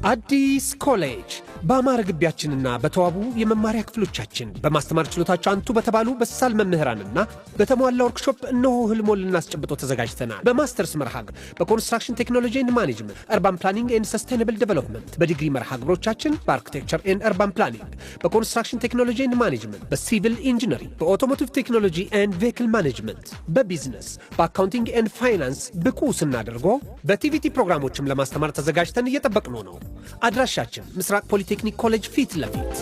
አዲስ ኮሌጅ በአማረ ግቢያችንና በተዋቡ የመማሪያ ክፍሎቻችን በማስተማር ችሎታቸው አንቱ በተባሉ በሳል መምህራንና በተሟላ ወርክሾፕ እነሆ ህልሞን ልናስጨብጦ ተዘጋጅተናል። በማስተርስ መርሃ ግብር በኮንስትራክሽን ቴክኖሎጂ ኤንድ ማኔጅመንት፣ አርባን ፕላኒንግ ኤንድ ሰስቴይነብል ዴቨሎፕመንት፣ በዲግሪ መርሃ ግብሮቻችን በአርኪቴክቸር ኤንድ አርባን ፕላኒንግ፣ በኮንስትራክሽን ቴክኖሎጂ ኤንድ ማኔጅመንት፣ በሲቪል ኢንጂነሪንግ፣ በኦቶሞቲቭ ቴክኖሎጂ ኤንድ ቬሂክል ማኔጅመንት፣ በቢዝነስ፣ በአካውንቲንግ ኤንድ ፋይናንስ ብቁ ስናደርጎ በቲቪቲ ፕሮግራሞችም ለማስተማር ተዘጋጅተን እየጠበቅነው ነው። አድራሻችን ምስራቅ ፖሊቴክኒክ ኮሌጅ ፊት ለፊት።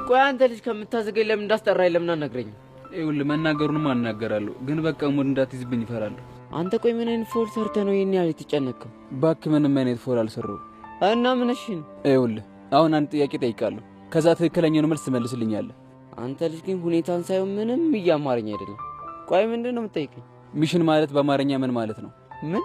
ቆይ አንተ ልጅ ከምታዘገይ ለምን እንዳስጠራይ ለምን አናግረኝ? ይኸውልህ መናገሩንም አናገራለሁ ግን በቃ ሙድ እንዳትይዝብኝ እፈራለሁ። አንተ ቆይ ምን አይነት ፎል ሰርተህ ነው የኔ ያለ ተጨነቀው? እባክህ ምንም አይነት ፎል አልሰራሁም። እና ምን እሺ ነው? ይኸውልህ አሁን አንድ ጥያቄ ጠይቃለሁ ከዛ ትክክለኛውን መልስ ትመልስልኛለህ። አንተ ልጅ ግን ሁኔታን ሳይሆን ምንም እያማረኝ አይደለም። ቆይ ምንድነው የምትጠይቀኝ? ሚሽን ማለት በአማርኛ ምን ማለት ነው? ምን?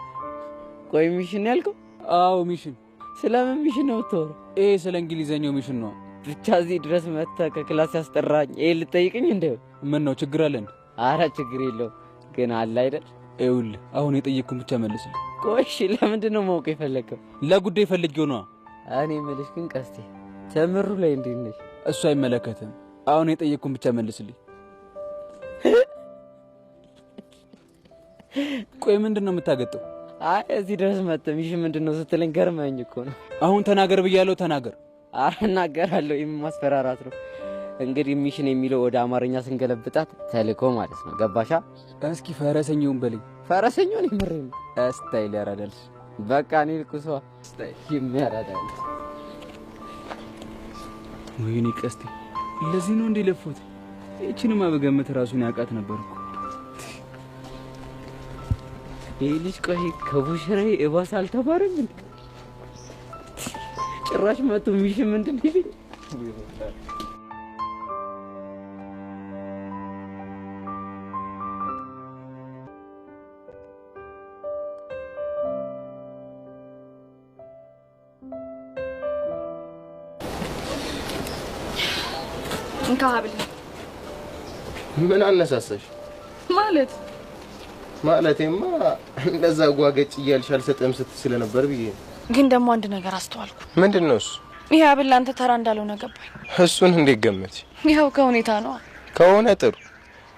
ቆይ ሚሽን ያልከው? አዎ ሚሽን። ስለምን ሚሽን ነው የምታወራው? ይሄ ስለ እንግሊዘኛው ሚሽን ነው። ብቻ እዚህ ድረስ መጥተህ ከክላስ ያስጠራኝ ይሄ ልጠይቅኝ እንደው? ምን ነው ችግር አለ እንዴ? አረ ችግር የለውም ግን አለ አይደል? ይኸውልህ አሁን የጠየቅኩን ብቻ መልስልኝ። ቆይ እሺ ለምንድነው ማወቅ የፈለከው? ለጉዳይ ፈልጌው ነው። እኔ የምልሽ ግን ቀስቴ ተምሩ ላይ እንዴት ነሽ? እሱ አይመለከትም። አሁን የጠየቅኩን ብቻ መልስልኝ። ቆይ ምንድነው የምታገጠው? አይ እዚህ ድረስ መጥተህ ሚሽን ምንድነው ስትለኝ ገርመኝ እኮ ነው። አሁን ተናገር ብያለሁ ተናገር። አናገራለሁ ማስፈራራት ነው። እንግዲህ ሚሽን የሚለው ወደ አማርኛ ስንገለብጣት ተልኮ ማለት ነው። ገባሻ? እስኪ ፈረሰኛውን በለኝ። ፈረሰኛውን ይመረኝ ስታይል ያራዳል። በቃ እኔ ልኩሷ ስታይል ይመራዳል። ወይኔ ቀስቴ ለዚህ ነው እንዴ ለፎት? እቺንማ በገመት ራሱን ያቃት ነበርኩ። ይሄ ልጅ ቆይ ከቡሽራይ እባስ አልተባረም እንዴ? ጭራሽ መቶ ሚሽን ምንድን ነው ይለኝ? እንካብል ምን አነሳሳሽ? ማለቴማ እንደዛ ጓገጭ እያልሽ አልሰጠም ስትስለ ነበር ብዬ። ግን ደግሞ አንድ ነገር አስተዋልኩ። ምንድነው እሱ? ይሄ አብል አንተ ተራ እንዳልሆነ ገባኝ። እሱን እንዴት ገመች? ይሄው ከሁኔታ ነው። ከሆነ ጥሩ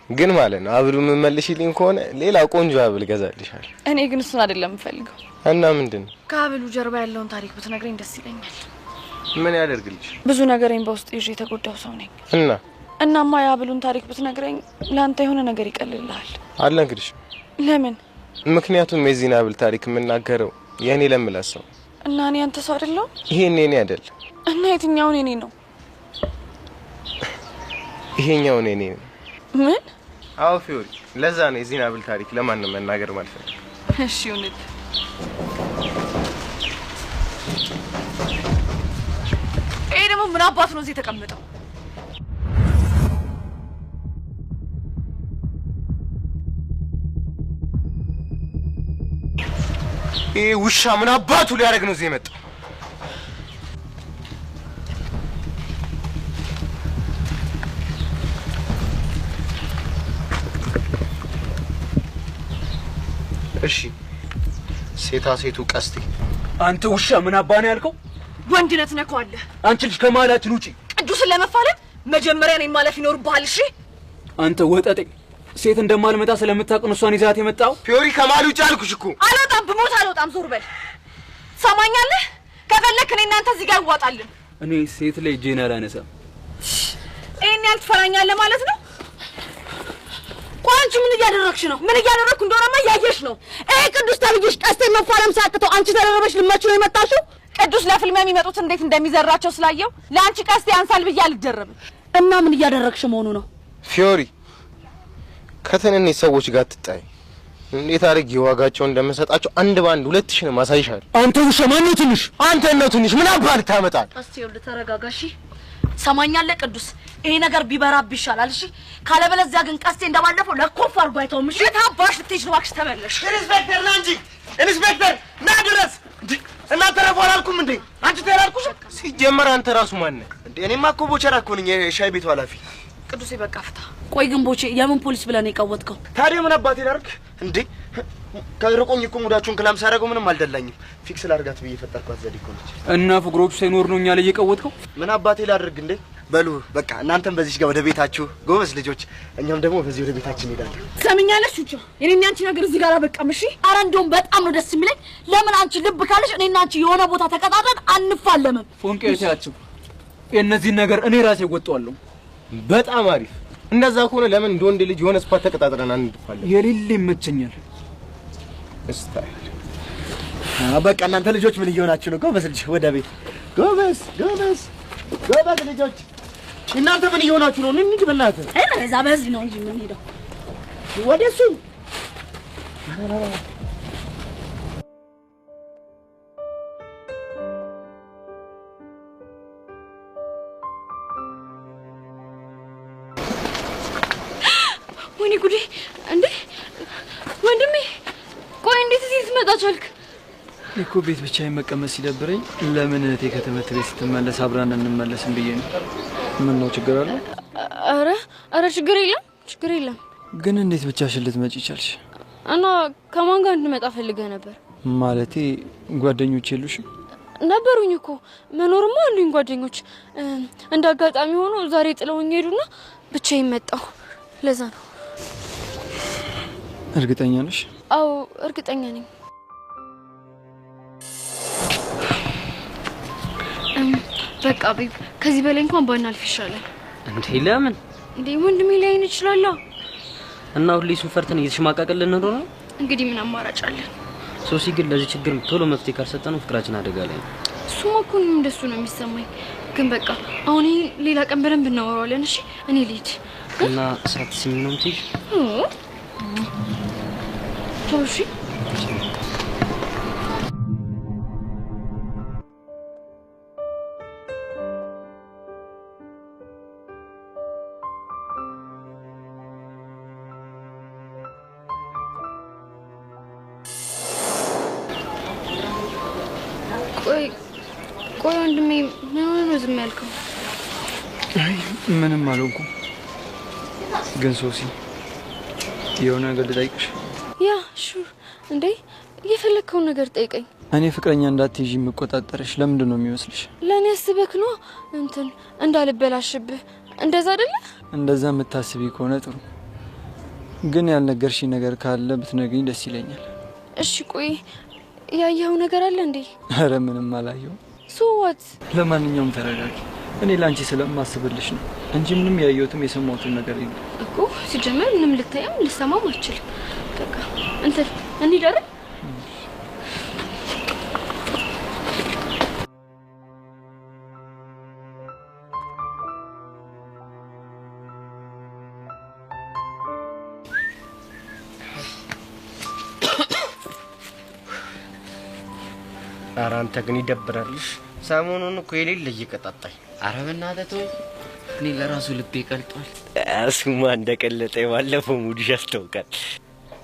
ግን ማለት ነው አብሉ መመልሽልኝ ከሆነ ሌላ ቆንጆ አብል ገዛልሻል። እኔ ግን እሱን አይደለም የምፈልገው። እና ምንድነው? ከአብሉ ጀርባ ያለውን ታሪክ ብትነግረኝ ደስ ይለኛል። ምን ያደርግልሽ? ብዙ ነገሬን በውስጥ ይዤ የተጎዳው ሰው ነኝ። እናማ የአብሉን ታሪክ ብትነግረኝ ለአንተ የሆነ ነገር ይቀልልሃል። አልነግርሽ። ለምን? ምክንያቱም የዚህን አብል ታሪክ የምናገረው የኔ ለምላሰው እና እኔ አንተ ሰው አይደለም? ይሄን የኔ አይደል? እና የትኛው የኔ ነው? ይሄኛው የኔ ነው። ምን? አዎ ፊዮሪ፣ ለዛ ነው የዚህን አብል ታሪክ ለማንም መናገር ማለት ነው። እሺ እውነት ይሄ ደግሞ ምን አባቱ ነው እዚህ ተቀምጠው? ይሄ ውሻ ምን አባቱ ሊያደርግ ነው እዚህ የመጣው? እሺ ሴታ ሴቱ ቀስቴ። አንተ ውሻ ምን አባ ነው ያልከው? ወንድነት ነካዋለህ። አንቺ ልጅ ከማላችን ውጪ። ቅዱስን ለመፋለም መጀመሪያ እኔን ማለፍ ይኖርብሃል። እሺ አንተ ወጣጤ ሴት እንደማልመጣ ስለምታውቅ ነው እሷን ይዛት የመጣው። ፊዮሪ ከማል ውጪ አልኩሽ እኮ። አልወጣም፣ ብሞት አልወጣም። ዞር በል። ሰማኛለህ? ከፈለክ እኔ እናንተ እዚህ ጋር እንዋጣለን። እኔ ሴት ላይ ጄና አላነሳም። እኔን ያልትፈራኛለህ ማለት ነው? ቆንጆ ምን እያደረግሽ ነው? ምን እያደረግኩ እንደሆነማ ያየሽ ነው። ቅዱስ ተብዬሽ ቀስቴ መፋለም ሳቅተው አንቺ ተደረበሽ ልመች ነው የመጣሽው? ቅዱስ ለፍልሚያ የሚመጡት እንዴት እንደሚዘራቸው ስላየው ለአንቺ ቀስቴ ያንሳል ብዬ አልደረብም። እና ምን እያደረግሽ መሆኑ ነው? ፊዮሪ ከትንንሽ ሰዎች ጋር ትጣይ እንዴት አድርጌ ዋጋቸው እንደምሰጣቸው አንድ ባንድ 2000 ነው ማሳይሻል። አንተ ውሻ ማን ነው ትንሽ? አንተ ነው ትንሽ ምን አባል ታመጣል? እስቲ ይኸውልህ ተረጋጋሽ። ሰማኛለህ ቅዱስ ይሄ ነገር ቢበራብ ይሻላል እሺ ካለበለዚያ ግን ቀስቴ እንደባለፈው ለኮፍ አርጎ አይተውም እሺ ታባሽ ልትይሽ ነው እባክሽ ተመለሽ ኢንስፔክተር ናንጂ ኢንስፔክተር ና ድረስ እና ተረፈው አላልኩም እንዴ አንቺ ተላልኩሽ ሲጀመር አንተ ራሱ ማን ነህ እንዴ እኔማ እኮ ቦቸራ እኮ ነኝ የሻይ ቤቱ ኃላፊ ቅዱስ ይበቃ ፍታ ቆይ ግን ቦቼ የምን ፖሊስ ብለን የቀወጥከው ታዲያ ምን አባቴ ላርክ እንዴ ከርቆኝ እኮ ሙዳችሁን ክላም ሳረገው ምንም አልደላኝም ፊክስ ላርጋት ብዬ ፈጠርኳት ዘዴ እኮ ነች እና ፍቅሮቹ ሳይኖር ነው እኛ ላይ የቀወጥከው ምን አባቴ ላድርግ እንዴ በሉ በቃ እናንተም በዚህ ጋር ወደ ቤታችሁ ጎበዝ ልጆች እኛም ደግሞ በዚህ ወደ ቤታችን እንሄዳለን ሰምኛለሽ ቹቹ የኔና አንቺ ነገር እዚህ ጋር አበቃም እሺ አረ እንደውም በጣም ነው ደስ የሚለኝ ለምን አንቺ ልብ ካለሽ እኔና አንቺ የሆነ ቦታ ተቀጣጣን አንፋለምም ፎንቄታችሁ የነዚህ ነገር እኔ ራሴ ወጣዋለሁ በጣም አሪፍ እንደዛ ከሆነ ለምን እንደ ወንድ ልጅ የሆነ ስፓት ተቀጣጥረን አንፋለን የሌለ ይመቸኛል እስታይ በቃ እናንተ ልጆች ምን እየሆናችሁ ነው ጎበዝ ልጅ ወደ ቤት ጎበዝ ልጆች እናንተ ምን እየሆናችሁ ነው እንዴ በእናትህ እዛ በዚህ ነው እንጂ ምን ሄደው ወደሱ ወይኔ ጉዴ እንዴ ወንድሜ ቆይ እንዴት እዚህ ትመጣ ቻልክ እኮ ቤት ብቻ መቀመጥ ሲደብረኝ ለምን እህቴ ከተመት ቤት ስትመለስ አብራን እንመለስም ብዬ ነው ምን ነው ችግር አለ አረ ችግር የለም ግን እንዴት ብቻሽን ልትመጪ ቻልሽ እና ከማን ጋር እንድመጣ ፈልገህ ነበር ማለቴ ጓደኞች የሉሽም ነበሩኝ እኮ መኖርማ አሉኝ ጓደኞች እንደ አጋጣሚ ሆኖ ዛሬ ጥለውኝ ሄዱና ብቻዬን መጣሁ ለዛ ነው እርግጠኛ ነሽ አዎ እርግጠኛ ነኝ በቃ ቤብ ከዚህ በላይ እንኳን ባናልፍ ይሻላል እንዴ ለምን እንዴ ወንድሜ ላይ እንችላለን እና ሁሌ ሱፈርተን እየተሽማቀቀልን ነው እንግዲህ ምን አማራጭ አለን ሶሲ ግን ለዚህ ችግር ቶሎ መፍትሄ ካልሰጠነው ፍቅራችን አደጋ ላይ ነው እሱማ እኮ እኔም እንደሱ ነው የሚሰማኝ ግን በቃ አሁን ሌላ ቀን በደንብ እናወራዋለን እሺ እኔ ልሂድ እና ሳትስሚ ነው እንዴ ቶሺ ቆይ ወንድሜ ምን ነው ዝም ያልከው አይ ምንም አልሆንኩም ግን ሶሲ የሆነ ነገር ልጠይቅሽ ያ ሹር እንዴ የፈለከው ነገር ጠይቀኝ እኔ ፍቅረኛ እንዳትይጂ የምቆጣጠርሽ ለምንድን ነው የሚመስልሽ ለኔ አስበክ ነው እንትን እንዳልበላሽብህ እንደዛ አይደለ እንደዛ የምታስቢ ከሆነ ጥሩ ግን ያልነገርሽኝ ነገር ካለ ብትነግሪኝ ደስ ይለኛል እሺ ቆይ ያየኸው ነገር አለ እንዴ አረ ምንም አላየው ሶዋት ለማንኛውም ተረጋጊ እኔ ላንቺ ስለማስብልሽ ነው እንጂ ምንም ያየሁትም የሰማሁትም ነገር የለም እኮ ሲጀመር ምንም ልታየም ልሰማም አልችልም በቃ እንትን እንሂድ አይደል ኧረ አንተ ግን ይደብራልሽ ሰሞኑን እኮ የሌለ እየቀጣጣኝ ኧረ በእናትህ ተው እኔ ለራሱ ልቤ ቀልጧል እሱማ እንደቀለጠ ባለፈው ሙድሽ ያስታውቃል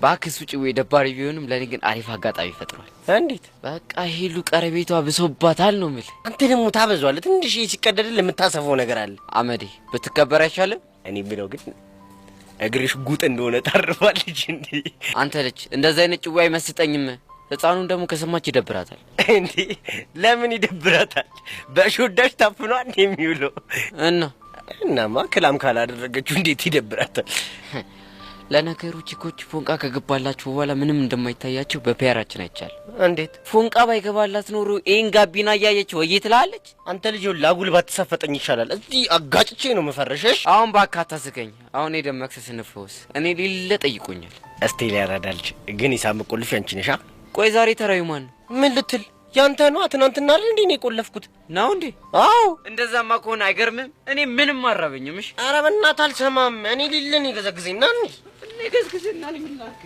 ባክስ ውጪ ወይ ደባሪ ቢሆንም ለኔ ግን አሪፍ አጋጣሚ ፈጥሯል እንዴት በቃ ሄሉ ቀረቤቷ ብሶባታል ነው ምል አንተ ደግሞ ታበዟል ትንሽ ሲቀደድ ለምታሰፈው ነገር አለ አመዴ ብትከበር አይሻልም እኔ ብለው ግን እግርሽ ጉጥ እንደሆነ ታርፋለች እንዴ አንተ ልጅ እንደዛ አይነት ጭዋይ መስጠኝም ህፃኑን ደግሞ ከሰማች ይደብራታል እንዴ ለምን ይደብራታል በሾዳሽ ታፍኗል የሚውለው እናማ ክላም ካላደረገችው እንዴት ይደብራታል ለነገሩ ቺኮች ፎንቃ ከገባላችሁ በኋላ ምንም እንደማይታያቸው በፒያራችን አይቻል እንዴት ፎንቃ ባይገባላት ኖሮ ኤን ጋቢና ያያየች ወይ ትላለች አንተ ልጅ ላጉል ባትሰፈጠኝ ይሻላል እዚህ አጋጭቼ ነው መፈረሽሽ አሁን ባካታ ስከኝ አሁን ሄደ መክሰስ እንፈውስ እኔ ሊለ ጠይቆኛል እስቲ ያራዳልች ግን ይሳም ቆልፍ ያንቺ ነሻ ቆይ ዛሬ ተራዩ ማን ምን ልትል ያንተ ነው ትናንትና አይደል እንዴ ቆለፍኩት ነው እንዴ አዎ እንደዛማ ከሆነ አይገርምም እኔ ምንም አራበኝም እሺ ኧረ በእናትህ አልሰማም እኔ ሊለን ይገዘግዘኝና ነገስክስና ለምንላክ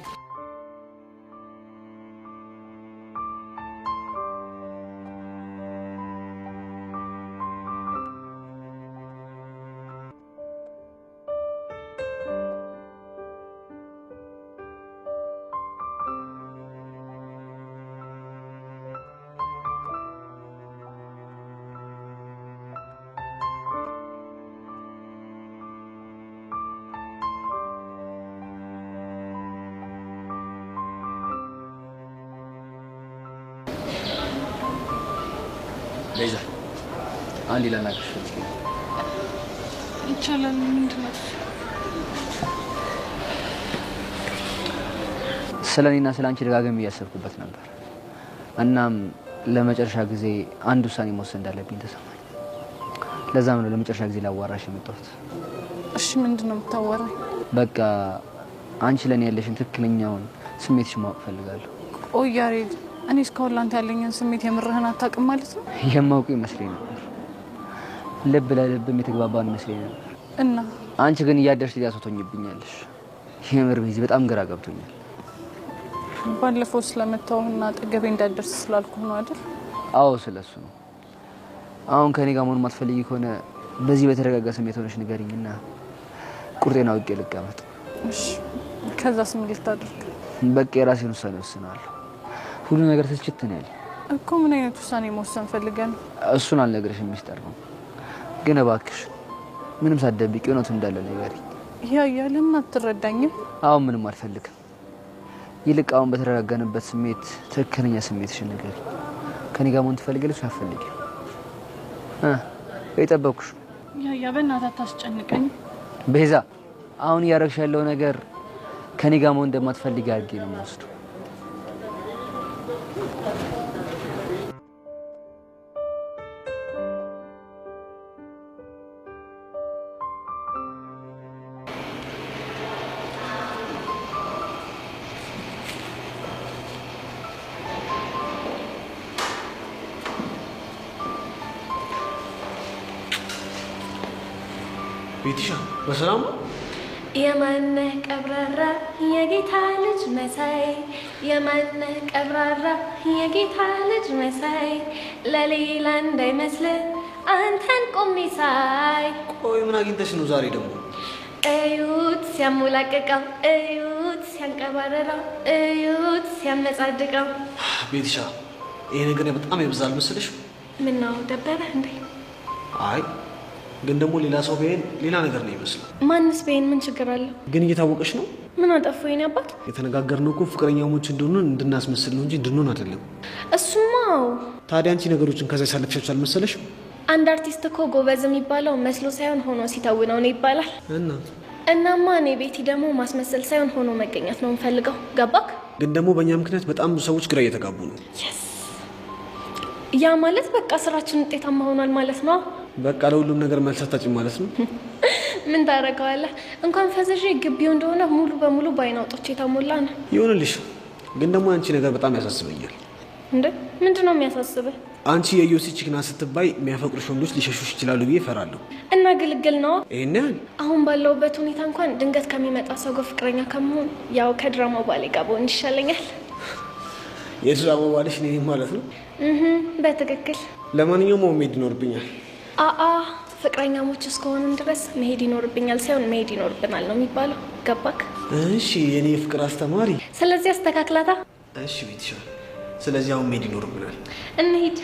ቤዛ አንድ ላናግርሽ ይቻላል ምንድነው ስለኔና ስላንቺ ደጋግሜ እያሰብኩበት ነበር እናም ለመጨረሻ ጊዜ አንድ ውሳኔ መወሰን እንዳለብኝ ተሰማኝ ለዛም ነው ለመጨረሻ ጊዜ ላዋራሽ የመጣሁት እሺ ምንድነው የምታወራኝ በቃ አንቺ ለኔ ያለሽን ትክክለኛውን ስሜትሽ ማወቅ ፈልጋለሁ ቆይ ያሬድ እኔ እስካሁን ላንተ ያለኝን ስሜት የምርህን አታውቅም ማለት ነው የማውቅ ይመስለኝ ነበር ልብ ለልብም የተግባባን ይመስለኝ ነበር እና አንቺ ግን እያደርሽ ያስወቶኝብኛለሽ የምር ቤዚ በጣም ግራ ገብቶኛል ባለፈው ስለመጣውና አጠገቤ እንዳደርስ ስላልኩ ነው አይደል አዎ ስለሱ ነው አሁን ከኔ ጋር መሆን ማትፈልጊ ከሆነ በዚህ በተረጋጋ ስሜት ሆነሽ ንገሪኝና ቁርጤን አውቄ ልቀመጥ እሺ ከዛስ ምን ልታደርግ በቃ የራሴን ውሳኔ ወስናለሁ ሁሉ ነገር ተስጭት ነው ያለ እኮ ምን አይነት ውሳኔ መወሰን ፈልገን እሱን አልነግርሽም ሚስጥር ነው ግን እባክሽ ምንም ሳትደብቂ እውነቱን እንዳለ ንገሪኝ ያ ለምን አትረዳኝም አሁን ምንም አልፈልግም ይልቅ አሁን በተረጋጋንበት ስሜት ትክክለኛ ስሜትሽን ንገሪኝ ከኔ ጋር መሆን ትፈልጊያለሽ አትፈልጊም እየጠበኩሽ ያ በእናትህ አታስጨንቀኝ ቤዛ አሁን እያደረግሽ ያለው ነገር ከኔ ጋር መሆን እንደማትፈልጊ አድርጌ ነው የምወስደው ቤቲሻ በሰላም ነው የማነህ ቀብራራ የጌታ ልጅ መሳይ የማነህ ቀብራራ የጌታ ልጅ መሳይ ለሌላ እንዳይመስል አንተን ቆሜ ሳይ ቆይ ምን አግኝተሽ ነው ዛሬ ደግሞ እዩት ሲያሞላቅቀው እዩት ሲያንቀባረረው እዩት ሲያመጻድቀው ቤቲሻ ይሄ ነገር በጣም ይብዛል መስልሽ ምን ነው ደበረህ እንዴ አይ ግን ደግሞ ሌላ ሰው ቢሆን ሌላ ነገር ነው ይመስላል ማንስ ቢሆን ምን ችግር አለው ግን እየታወቀሽ ነው ምን አጠፋ የኔ አባት የተነጋገርነው እኮ ፍቅረኛሞች እንደሆነ እንድናስመስል ነው እንጂ እንድንሆን አይደለም እሱማ ታዲያ አንቺ ነገሮችን ከዛ ያሳለፍሻቸው አልመሰለሽ አንድ አርቲስት እኮ ጎበዝ የሚባለው መስሎ ሳይሆን ሆኖ ሲተውነው ነው ይባላል እናማ እኔ ቤቲ ደግሞ ማስመሰል ሳይሆን ሆኖ መገኘት ነው የምፈልገው ገባክ ግን ደግሞ በእኛ ምክንያት በጣም ብዙ ሰዎች ግራ እየተጋቡ ነው ያ ማለት በቃ ስራችን ውጤታማ ሆኗል ማለት ነው በቃ ለሁሉም ነገር መልስ አታጭ ማለት ነው ምን ታረጋለህ እንኳን ፈዘሽ ግቢው እንደሆነ ሙሉ በሙሉ ባይናውጦች የተሞላ ነው ይሁንልሽ ግን ደግሞ አንቺ ነገር በጣም ያሳስበኛል እንዴ ምንድነው የሚያሳስበው አንቺ የዮሲ ቺክና ስትባይ የሚያፈቅሩሽ ወንዶች ሊሸሹሽ ይችላሉ ብዬ እፈራለሁ እና ግልግል ነው እኔ አሁን ባለውበት ሁኔታ እንኳን ድንገት ከሚመጣ ሰው ጋር ፍቅረኛ ከመሆን ያው ከድራማው ባሌ ጋር ብሆን ይሻለኛል የድራማው ባልሽ ነኝ ማለት ነው በትክክል ለማንኛውም መሄድ ይኖርብኛል ፍቅረኛሞች እስከሆንን ድረስ መሄድ ይኖርብኛል ሳይሆን መሄድ ይኖርብናል ነው የሚባለው ገባክ እሺ የኔ ፍቅር አስተማሪ ስለዚህ አስተካክላታ እሺ ቤትሻ ስለዚህ አሁን መሄድ ይኖርብናል እንሂድ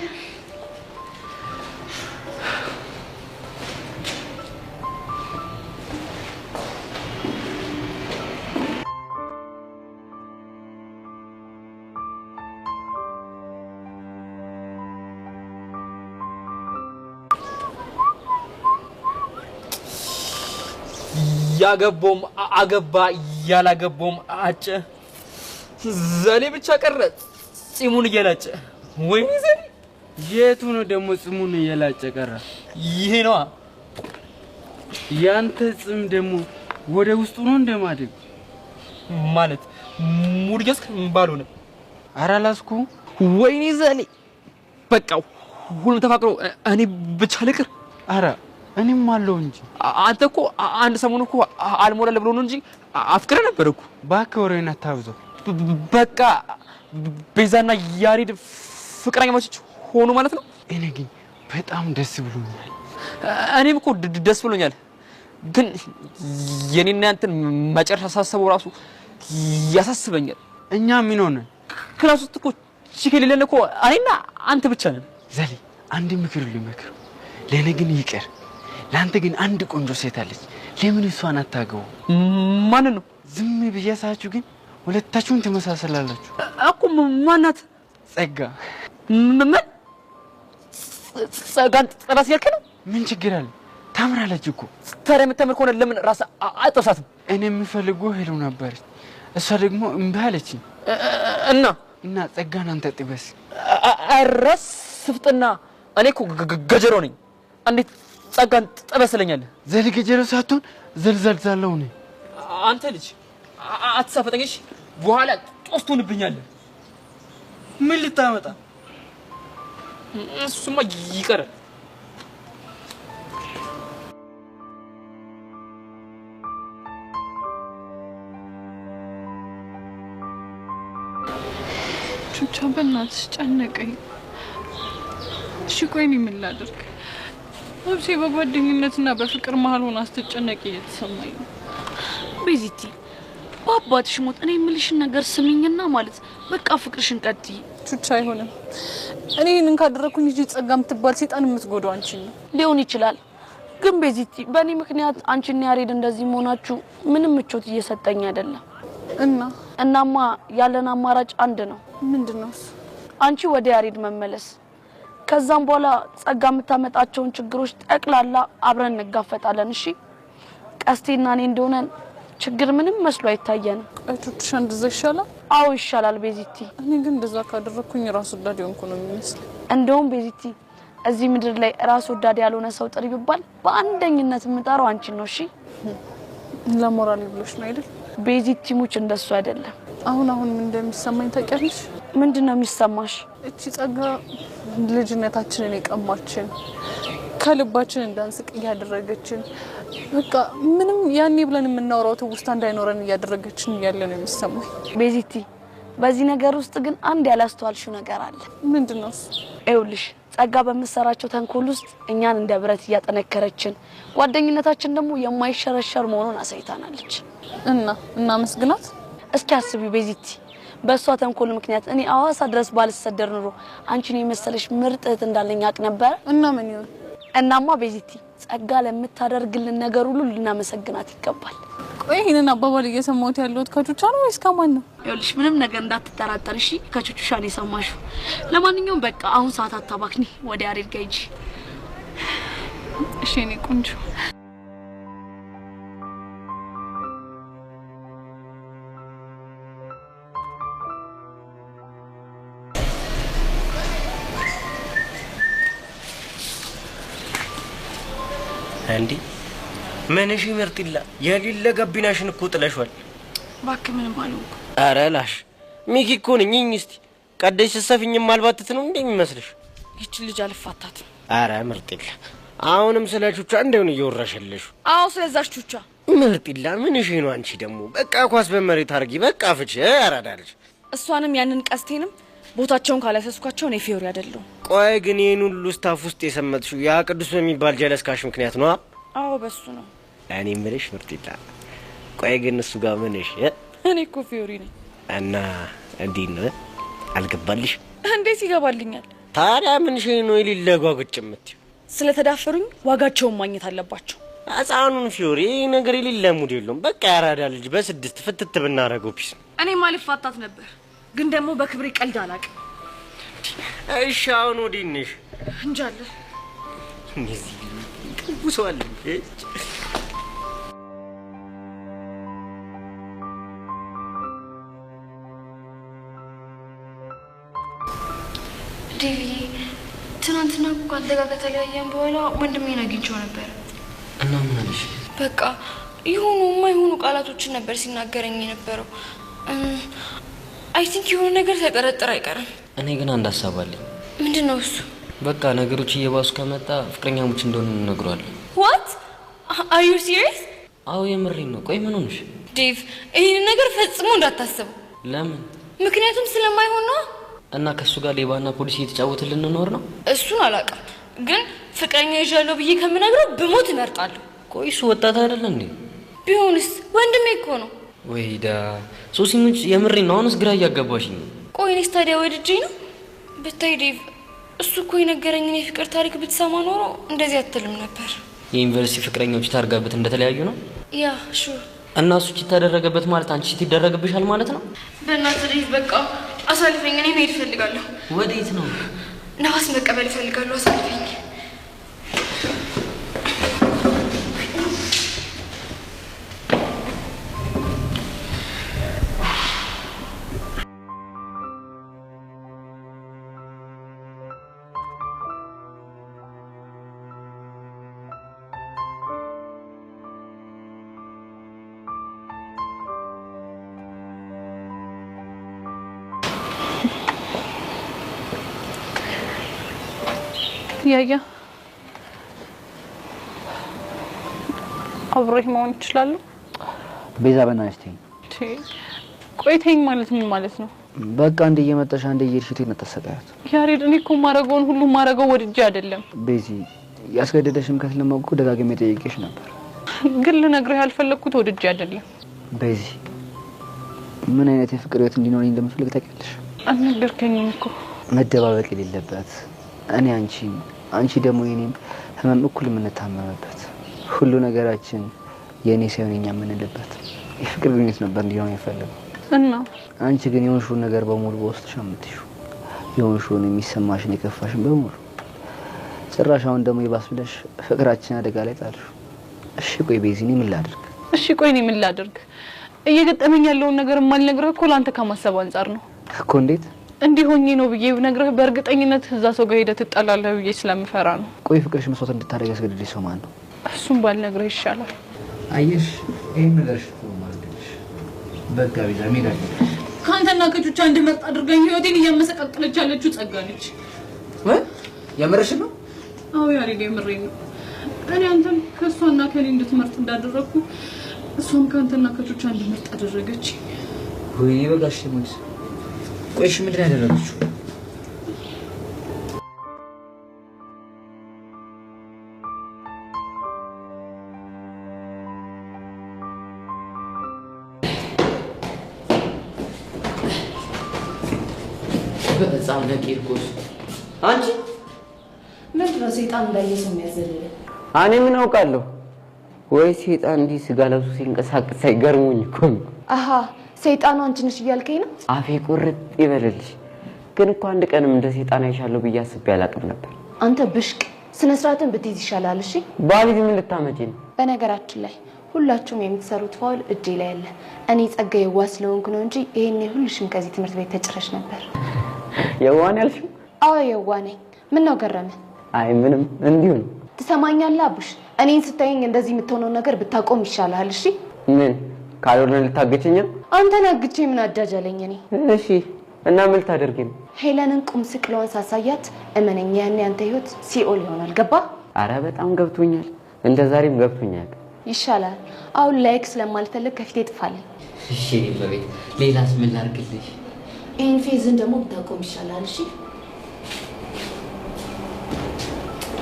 ያገቦም አገባ ያላገቦም አጨ ዘሌ ብቻ ቀረ ጺሙን እየላጨ ወይ ዘሌ የቱ ነው ደግሞ ጺሙን እየላጨ ቀረ ይሄ ነው ያንተ ጺም ደግሞ ወደ ውስጡ ነው እንደማደግ ማለት ሙድገስ ባልሆነ አራላስኩ ወይኔ ዘሌ በቃ ሁሉ ተፋቅሮ እኔ ብቻ ልቅር አራ እኔም አለው እንጂ አንተ እኮ አንድ ሰሞን እኮ አልሞላለ ብሎ ነው እንጂ አፍቅረ ነበር እኮ። እባክህ ወሬን አታብዛው። በቃ ቤዛና ያሬድ ፍቅረኛሞች ሆኑ ማለት ነው። እኔ ግን በጣም ደስ ብሎኛል። እኔም እኮ ደስ ብሎኛል። ግን የኔና አንተን መጨረሻ ሳስበው ራሱ ያሳስበኛል። እኛ ምን ሆነ? ክላስ ውስጥ እኮ ቺክ የሌለን እኮ እኔና አንተ ብቻ ነን። ዘሌ አንድ ምክር ልመክር። ለኔ ግን ይቀር። ለአንተ ግን አንድ ቆንጆ ሴት አለች። ለምን እሷን አታገቡ? ማን ነው? ዝም ብያሳችሁ ግን ሁለታችሁን ተመሳሰላላችሁ እኮ። ማናት? ጸጋ። ምን ጸጋን ጥራት ያልከ ነው? ምን ችግር አለ? ታምራለች እኮ። ታዲያ የምታምር ከሆነ ለምን ራስ አጥፋትም? እኔ የምፈልገው ሄሉ ነበረች። እሷ ደግሞ እምቢ አለችኝ። እና ጸጋን አንተ ጥበስ። አረስ ስፍጥና። እኔ እኮ ገጀሮ ነኝ። እንዴት ጸጋን ጥበስለኛል? ዘል ገጀሮ ሳትሆን ዘልዘልዛለው ነኝ። አንተ ልጅ አትሳፈጠኝሽ። በኋላ ጦስቱንብኛለህ። ምን ልታመጣ? እሱማ ይቀራል። ቹቻ በእናትሽ ጨነቀኝ። እሺ ቆይ እኔ ምን ላድርግ? ነፍሴ በጓደኝነትና በፍቅር መሀል ሆና ስትጨነቅ እየተሰማኝ ነው። ቤዚቲ በአባትሽ ሞት እኔ የምልሽን ነገር ስሚኝና ማለት በቃ ፍቅርሽን ቀጥይ። ቹቻ አይሆንም። እኔ ይሄንን ካደረኩኝ እንጂ ጸጋ የምትባል ሰይጣን የምትጎዳው አንቺ ነው። ሊሆን ይችላል ግን ቤዚቲ በእኔ ምክንያት አንቺና ያሬድ እንደዚህ መሆናችሁ ምንም ምቾት እየሰጠኝ አይደለም። እናማ ያለን አማራጭ አንድ ነው። ምንድነው? አንቺ ወደ ያሬድ መመለስ፣ ከዛም በኋላ ጸጋ የምታመጣቸውን ችግሮች ጠቅላላ አብረን እንጋፈጣለን። እሺ ቀስቴና እኔ እንደሆነ ችግር ምንም መስሎ አይታየንም። አይቶትሽ እንደዛ ይሻላል? አዎ ይሻላል ቤዚቲ። እኔ ግን እንደዛ ካደረኩኝ ራስ ወዳድ ሆንኩ ነው የሚመስለው። እንደውም ቤዚቲ እዚህ ምድር ላይ ራስ ወዳድ ያልሆነ ሰው ጥሪ ቢባል በአንደኝነት የምጠራው አንቺን ነው። እሺ ለሞራል ብሎሽ ነው አይደል? ቤዚቲ ሙች እንደሱ አይደለም። አሁን ምን እንደሚሰማኝ ታውቂያለሽ? ምንድነው የሚሰማሽ? እቺ ጸጋ ልጅነታችንን የቀማችን፣ ከልባችን እንዳንስቅ ያደረገችን፣ በቃ ምንም ያኔ ብለን የምናወራው ትውስታ እንዳይኖረን ያደረገችን ያለ ነው የሚሰማኝ። ቤዚቲ በዚህ ነገር ውስጥ ግን አንድ ያላስተዋልሽው ነገር አለ። ምንድነው? ይኸውልሽ ጸጋ በመሰራቸው ተንኮል ውስጥ እኛን እንደ ብረት እያጠነከረችን፣ ጓደኝነታችን ደግሞ የማይሸረሸር መሆኑን አሳይታናለች። እና መስግናት። እስኪ አስቢው ቤዚቲ በሷ ተንኮል ምክንያት እኔ አዋሳ ድረስ ባልሰደር ኑሮ አንቺን የመሰለሽ ምርጥ እህት እንዳለኝ አቅ ነበር። እና ምን ይሁን? እናማ ቤዚቲ ጸጋ ለምታደርግልን ነገር ሁሉ ልናመሰግናት ይገባል። ቆይ ይሄንን አባባል እየሰማሁት ያለሁት ከቹቻ ነው ወይስ ከማን ነው? ይኸውልሽ ምንም ነገር እንዳትጠራጠር እሺ። ከቹቻ ነው የሰማሽው። ለማንኛውም በቃ አሁን ሰዓት አታባክኒ፣ ወደ ያሬድ ጋር ሂጂ። እሺ እኔ ቆንጆ። እንዴ ምን እሺ ምርጥላ የሌለ ገቢናሽን እኮ ጥለሽዋል። እባክህ ምንም አልሆንኩ። ኧረ ላሽ ሚኪ እኮ ነኝ። እስቲ ቀደሽ ሰፊኝ ማልባትት ነው እንዴ የሚመስልሽ? ይቺ ልጅ አልፋታትም። ኧረ ምርጥላ አሁንም ስለ ቹቻ እንደውን እየወራሽልሽ? አዎ ስለዛች ቹቻ። ምርጥላ ምን እሺ ነው አንቺ ደግሞ? በቃ ኳስ በመሬት አርጊ በቃ ፍቼ አራዳልሽ። እሷንም ያንን ቀስቴንም ቦታቸውን ካላሰስኳቸው ነው ፊዮሪ አይደለም። ቆይ ግን ይሄን ሁሉ ስታፍ ውስጥ የሰመጥሽው ያ ቅዱስ በሚባል ጀለስካሽ ምክንያት ነው? አዎ በሱ ነው። እኔ ምልሽ ምርጥላ ቆይ ግን እሱ ጋር ምን እሺ? እኔ እኮ ፊዮሪ ነኝ። እና እንዴት ነው አልገባልሽ? እንዴት ይገባልኛል? ታዲያ ምን እሺ ነው የሌለ ጓጉጭ የምትይው? ስለተዳፈሩኝ ዋጋቸውን ማግኘት አለባቸው። አጻኑን ፊዮሪ ነገር የሌለ ሙድ የለውም። በቃ ያራዳ ልጅ በስድስት ፍትት ብናረገው ፒስ። እኔ ማልፋታት ነበር ግን ደግሞ በክብሬ ቀልድ አላውቅም። እሺ አሁን ወዲህ ነሽ እንጃለ እነዚህ ቁሶአል ዴቪ ትናንትና ጓደኛ ጋር ከተለያየን በኋላ ወንድሜን አግኝቼው ነበር። እና ምን አለሽ? በቃ ይሁኑ የማይሆኑ ቃላቶችን ነበር ሲናገረኝ የነበረው። አይ ቲንክ የሆነ ነገር ሳይጠረጥር አይቀርም። እኔ ግን አንድ ሀሳብ አለኝ። ምንድነው እሱ? በቃ ነገሮች እየባሱ ከመጣ ፍቅረኛሞች እንደሆነ እንነግረዋለን። What? Are you serious? አዎ የምሬን ነው። ቆይ ምን ሆነሽ? ዴቭ ይሄን ነገር ፈጽሞ እንዳታስበው። ለምን? ምክንያቱም ስለማይሆን ነው። እና ከሱ ጋር ሌባና ፖሊስ እየተጫወተልን ልንኖር ነው? እሱን አላውቅም፣ ግን ፍቅረኛ ይዣለሁ ብዬ ከምነግረው ብሞት እመርጣለሁ። ቆይ እሱ ወጣት አይደለ እንዴ? ቢሆንስ ወንድሜ እኮ ነው። ወይዳ ሶሲሙች የምሬን ነው። አሁንስ ግራ እያጋባሽኝ ነው። ቆይ እኔስ ታዲያ ወድጄ ነው? ብታይ ዴቭ እሱ እኮ የነገረኝን የፍቅር ታሪክ ብትሰማ ኖሮ እንደዚህ አትልም ነበር። የዩኒቨርሲቲ ፍቅረኛዎች ታርጋበት እንደተለያዩ ነው? ያ ሹር። እና እሱ ሲታደረገበት ማለት አንቺ ሲደረግብሻል ማለት ነው? በእናትህ ዴቭ በቃ አሳልፈኝ። እኔ መሄድ እፈልጋለሁ። ወዴት ነው? ነፋስ መቀበል እፈልጋለሁ። አሳልፈኝ። ያያ አብሮህ መሆን ይችላል። ቤዛ በእናትሽ ተይኝ። ቆይተኝ ማለት ምን ማለት ነው? በቃ አንዴ እየመጣሽ አንዴ እየሄድሽ ተሰቃያት። ያሬድ እኔ እኮ ማረገውን ሁሉ ማረገው ወድጄ አይደለም። ቤዚ ያስገደደሽ ምክንያት ለማውቀው ደጋግሜ ጠይቄሽ ነበር፣ ግን ልነግርህ ያልፈለኩት ወድጄ አይደለም። ቤዚ ምን አይነት የፍቅር ህይወት እንዲኖረኝ እንደምፈልግ ታውቂያለሽ? አልነገርከኝም እኮ። መደባበቅ የሌለበት እኔ አንቺ ደግሞ የኔም ህመም እኩል የምንታመምበት ሁሉ ነገራችን የኔ ሳይሆን የኛ የምንልበት የፍቅር ግንኙነት ነበር እንዲሆን የፈለገው እና አንቺ ግን የሆንሽውን ነገር በሙሉ በውስጥሽ አምጥተሽው የሆንሽውን የሚሰማሽን የከፋሽን በሙሉ ጭራሽ አሁን ደግሞ ይባስ ብለሽ ፍቅራችን አደጋ ላይ ጣልሽው። እሺ ቆይ ቤዚ እኔ ምን ላድርግ? እሺ ቆይ እኔ ምን ላድርግ? እየገጠመኝ ያለውን ነገር ማልነግርህ እኮ ላንተ ከማሰብ አንፃር ነው እኮ። እንዴት እንዲሆኝ ነው ብዬ ነግረህ በእርግጠኝነት እዛ ሰው ጋር ሄደህ ትጣላለህ ብዬ ስለምፈራ ነው። ቆይ ፍቅርሽ መስዋዕት እንድታደርግ ያስገድድሽ ሰው ማን ነው? እሱም ባልነግርህ ይሻላል። አየሽ ይሄን ነገርሽ ማለትሽ በቃ ቤዛ ሜዳ ካንተና ከቹቻ እንድመርጥ አድርገኝ ህይወቴን እያመሰቃቀለች ያለችው ጸጋ ነች። የምርሽ ነው? አዎ ያሬድ የምሬን ነው። እኔ አንተም ከሷና ከኔ እንድትመርጥ እንዳደረኩ እሷም ካንተና ከቹቻ እንድመርጥ አደረገች። ወይ በጋሽ ሞት ቆይሽ ምንድን ያደረገችው? በጣም ለቂርቆስ አንቺ ምንድነው ሰይጣን እንዳየሰው የሚያዘልል? እኔ ምን አውቃለሁ? ወይ ሰይጣን እንዲህ ስጋ ለብሶ ሲንቀሳቀስ አይገርሙኝ እኮ ነው። አሃ ሰይጣኑ አንቺ ነሽ እያልከኝ ነው? አፌ ቁርጥ ይበልልሽ። ግን እኮ አንድ ቀንም እንደ ሰይጣን አይሻለሁ ብዬ አስቤ አላውቅም ነበር። አንተ ብሽቅ ስነ ስርዓትን ብትይዝ ይሻላል። እሺ ባልሽ ምን ልታመጪ ነው? በነገራችን ላይ ሁላችሁም የምትሰሩት ፋውል እጄ ላይ አለ። እኔ ጸጋዬ ዋስ ስለሆንኩ ነው እንጂ ይሄኔ ሁልሽም ከዚህ ትምህርት ቤት ተጨረሽ ነበር። የዋን ያልሽው? አዎ የዋኔ። ምን ነው ገረመ? አይ ምንም እንዲሁ ነው። ትሰማኛለህ አቡሽ? እኔን ስታየኝ እንደዚህ የምትሆነው ነገር ብታቆም ይሻላል። እሺ ምን ካልሆነ ልታገቸኝ? አንተን አግቼ ምን አዳጃለኝ እኔ? እሺ እና ምን ልታደርጊ ነው? ሄለንን ቁም ስቅሏን ሳሳያት እመነኝ ያኔ አንተ ህይወት ሲኦል ይሆናል። ገባ? አረ በጣም ገብቶኛል። እንደ ዛሬም ገብቶኛል። ይሻላል። አሁን ላይክ ስለማልፈልግ ከፊቴ ጥፋለኝ። እሺ በቤት ሌላስ ምን ላድርግልሽ? ይሄን ፌዝን ደግሞ ብታቆም ይሻላል። እሺ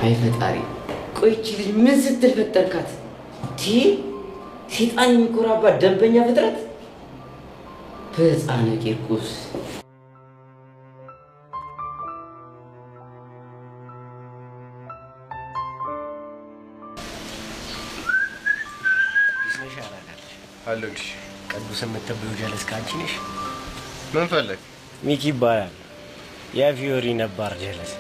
አይ ፈጣሪ ቆይቺ ልጅ ምን ስትል ፈጠርካት? ሰይጣን የሚኮራባት ደንበኛ ፍጥረት በሕፃነ ቂርቆስ አለልሽ። ቅዱስ የምትበይው ጀለስ ካንቺ ነሽ? ምን ፈለግ? ሚኪ ይባላል። የፊዮሪ ነባር ጀለስ።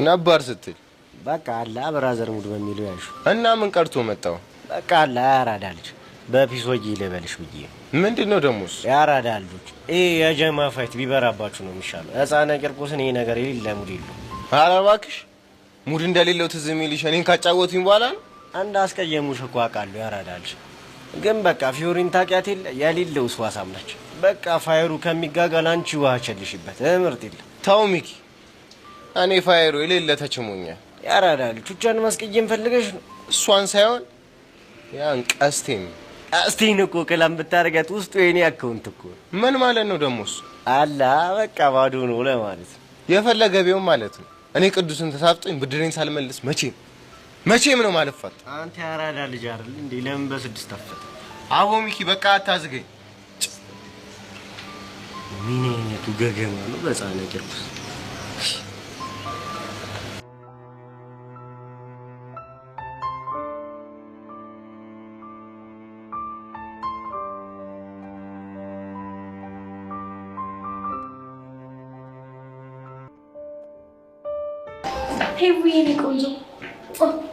ነባር ስትል በቃ አለ ብራዘር ሙድ በሚለው ያሹ እና ምን ቀርቶ መጣው? በቃ አለ ያራዳ ልጅ በፒሶጂ ልበልሽ ብዬ። ምንድነው ደሞስ? ያራዳ ልጆች ይሄ የጀማ ፋይት ቢበራባችሁ ነው የሚሻለው። ሕፃነ ቂርቆስን ይሄ ነገር የሌለ ሙድ የለው። ኧረ እባክሽ ሙድ እንደሌለው ትዝ የሚልሽ እኔን ካጫወቱኝ በኋላ ነው። አንድ አስቀየሙሽ እኮ አውቃለሁ ያራዳ ልጅ። ግን በቃ ፊዮሪን ታውቂያት የለ የሌለው ስዋሳም ነች። በቃ ፋይሩ ከሚጋጋል አንቺ ውሃ ቸልሽበት ምርጥ የለ። ተው ሚኪ እኔ ፋይሩ የሌለ ተችሞኛል። ያራዳል ቹቻን ማስቀየም ፈልገሽ ነው? እሷን ሳይሆን ያን ቀስቴን እኮ ከላም ብታረጋት ውስጡ የኔ አካውንት እኮ ምን ማለት ነው ደሞስ? አላ በቃ ባዶ ነው ለማለት የፈለገ ቢሆን ማለት ነው። እኔ ቅዱስን ተሳብጦኝ ብድሬን ሳልመልስ መቼም ነው ማለፋት። አንተ ያራዳ ልጅ አይደል እንዴ? ለምን በስድስት አፈተ? አቦ ሚኪ በቃ አታዝገኝ። ምን አይነቱ ገገማ ነው በጻነ ቂርቆስ። ሄዊ የኔ ቆንጆ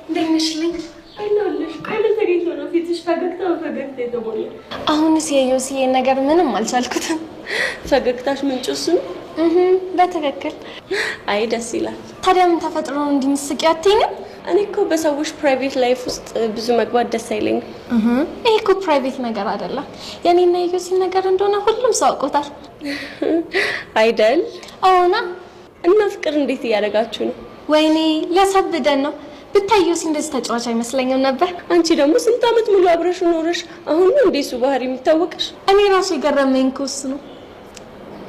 እንደት ነሽልኝ? አይናለሽ ቃል ተገኝቶ ነው ፊትሽ ፈገግታ የተሞላ። አሁንስ የዮሲዬ ነገር ምንም አልቻልኩትም። ፈገግታሽ ምንጭስ ነው? በትክክል። አይ ደስ ይላል። ታዲያ ምን ተፈጥሮ ነው እንዲምስቂ አትይኝም? እኔ እኮ በሰዎች ፕራይቬት ላይፍ ውስጥ ብዙ መግባት ደስ አይለኝም። ይሄ እኮ ፕራይቬት ነገር አይደለም። የኔና የዮሲ ነገር እንደሆነ ሁሉም ሰው አውቆታል አይደል? አዎና። እና ፍቅር እንዴት እያደረጋችሁ ነው? ወይኔ ለሰብደን ነው። ብታዩስ እንደዚህ ተጫዋች አይመስለኝም ነበር። አንቺ ደግሞ ስንት አመት ሙሉ አብረሽ ኖረሽ አሁን ነው እንደሱ ባህሪ የሚታወቅሽ? እኔ ራሱ የገረመኝ ኮስ ነው።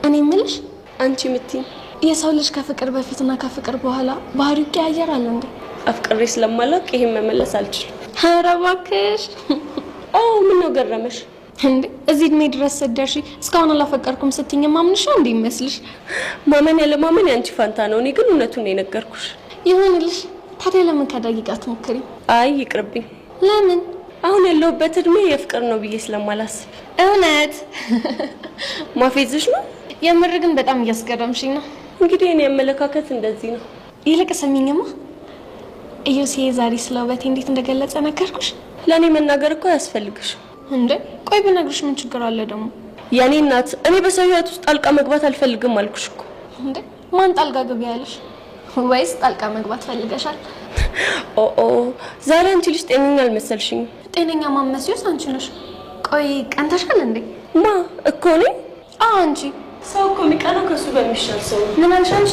እኔ የምልሽ አንቺ ምትይ የሰው ልጅ ከፍቅር በፊትና ከፍቅር በኋላ ባህሪው ይቀያየራል እንዴ? አፍቅሬ ስለማላውቅ ይሄን መመለስ አልችልም። ኧረ እባክሽ። ምን ነው ገረመሽ እንዴ? እዚህ እድሜ ድረስ ስትደርሺ እስካሁን አላፈቀርኩም ስትይኝ ማምንሽ እንዴ ይመስልሽ? ማመን ያለ ማመን ያንቺ ፋንታ ነው። እኔ ግን እውነቱን ነው የነገርኩሽ። ይሁንልሽ። ታዲያ ለምን ከደቂቃ አትሞክሪ? አይ ይቅርብኝ። ለምን? አሁን ያለሁበት እድሜ የፍቅር ነው ብዬ ስለማላስብ። እውነት ማፌዝሽ ነው? የምር ግን በጣም እያስገረምሽኝ ነው። እንግዲህ እኔ አመለካከት እንደዚህ ነው። ይልቅ ሰሚኝማ ኢዮሲዬ ዛሬ ስለ ውበቴ እንዴት እንደገለጸ ነገርኩሽ? ለኔ መናገር እኮ ያስፈልግሽ እንዴ? ቆይ ብነግርሽ ምን ችግር አለ ደግሞ? የኔ እናት እኔ በሰው ህይወት ውስጥ ጣልቃ መግባት አልፈልግም አልኩሽ እኮ። እንዴ ማን ጣልቃ ገቢ ያለሽ? ወይስ ጣልቃ መግባት ፈልገሻል? ዛሬ አንቺ ልጅ ጤነኛ አልመሰልሽኝም። ጤነኛ ማመስዩስ አንቺ ነሽ። ቆይ ቀንተሻል እንዴ? ማ እኮ ነኝ? አንቺ ሰው እኮ የሚቀናው ከሱ በሚሻል ሰው። ምን አልሽ አንቺ?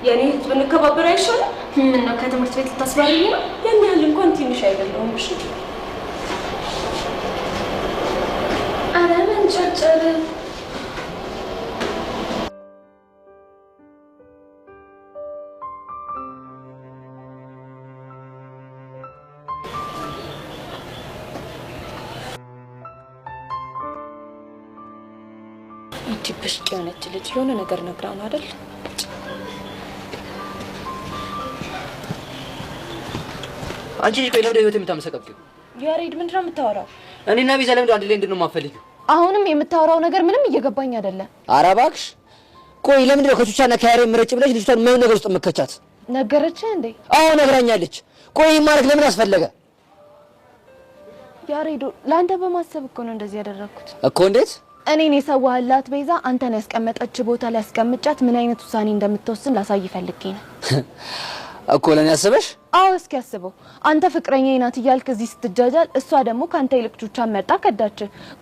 የኔ እህት ብንከባበር አይሻልም? ምን ነው ከትምህርት ቤት ልታስባሪኝ ነው? ያን ያህል እንኳን ትንሽ አይደለሁም። እሺ አረ ምን ቸርቸር ብሽቅ የሆነች ልጅ የሆነ ነገር ነግራ ነው አይደል? አንቺ ልጅ ቆይ ለምንድን ነው የምታመሰቀቂው? ያሬድ ምንድን ነው የምታወራው? እኔና ቤዛ ለምንድን ነው አንድ ላይ እንድንሆን የማትፈልጊው? አሁንም የምታወራው ነገር ምንም እየገባኝ አይደለም። ኧረ እባክሽ ቆይ ለምንድን ነው ከቹቻና ከያሬድ ምረጭ ብለሽ ልጅቷን ምን ነገር ውስጥ መከቻት? ነገረችህ እንዴ? አዎ ነግራኛለች። ቆይ ማድረግ ለምን አስፈለገ? ያሬዶ ለአንተ በማሰብ እኮ ነው እንደዚህ ያደረኩት እኮ። እንዴት? እኔን የሰዋህላት ቤዛ አንተን ያስቀመጠች ቦታ ላይ ያስቀምጫት ምን አይነት ውሳኔ እንደምትወስን ላሳይ ፈልጌ ነው እኮ። ለኔ ያስበሽ? አዎ እስኪ ያስበው። አንተ ፍቅረኛዬ ናት እያልክ እዚህ ስትጃጃል እሷ ደግሞ ካንተ ይልቅ ቹቻን መርጣ ከዳች።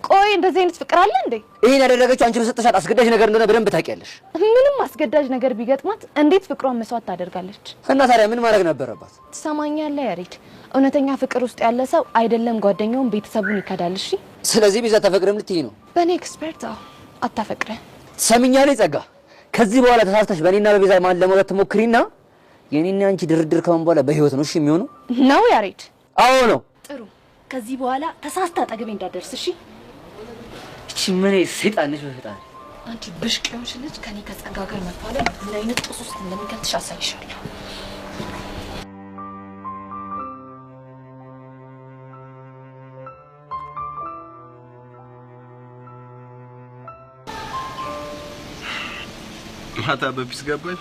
ቆይ እንደዚህ አይነት ፍቅር አለ እንዴ? ይሄን ያደረገችው አንቺ በሰጠሻት አስገዳጅ ነገር እንደሆነ በደንብ ታውቂያለሽ። ምንም አስገዳጅ ነገር ቢገጥማት እንዴት ፍቅሯን መስዋዕት ታደርጋለች? እና ታዲያ ምን ማድረግ ነበረባት? ትሰማኛለህ ያሬድ? እውነተኛ ፍቅር ውስጥ ያለ ሰው አይደለም ጓደኛውን ቤተሰቡን ይከዳል። እሺ ስለዚህ ቤዛ ተፈቅረም ልትይ ነው? በኔ ኤክስፐርት አታፈቅረ። ትሰሚኛለሽ ጸጋ? ከዚህ በኋላ ተሳስተሽ በእኔና በቤዛ ማን ለመውጣት ትሞክሪና የኔና አንቺ ድርድር ከሆነ በኋላ በህይወት ነው እሺ የሚሆነው? ነው ያሬድ? አዎ ነው። ጥሩ። ከዚህ በኋላ ተሳስታ አጠገቤ እንዳደርስ እሺ? እቺ ምን ሰይጣን ነሽ በፈጣሪ። አንቺ ብሽቅ የሆንሽ ልጅ ከኔ ከጸጋ ጋር መፋለም ምን አይነት ጦስ ውስጥ እንደሚከትሽ አሳይሻለሁ። ማታ በፒስ ገባሽ?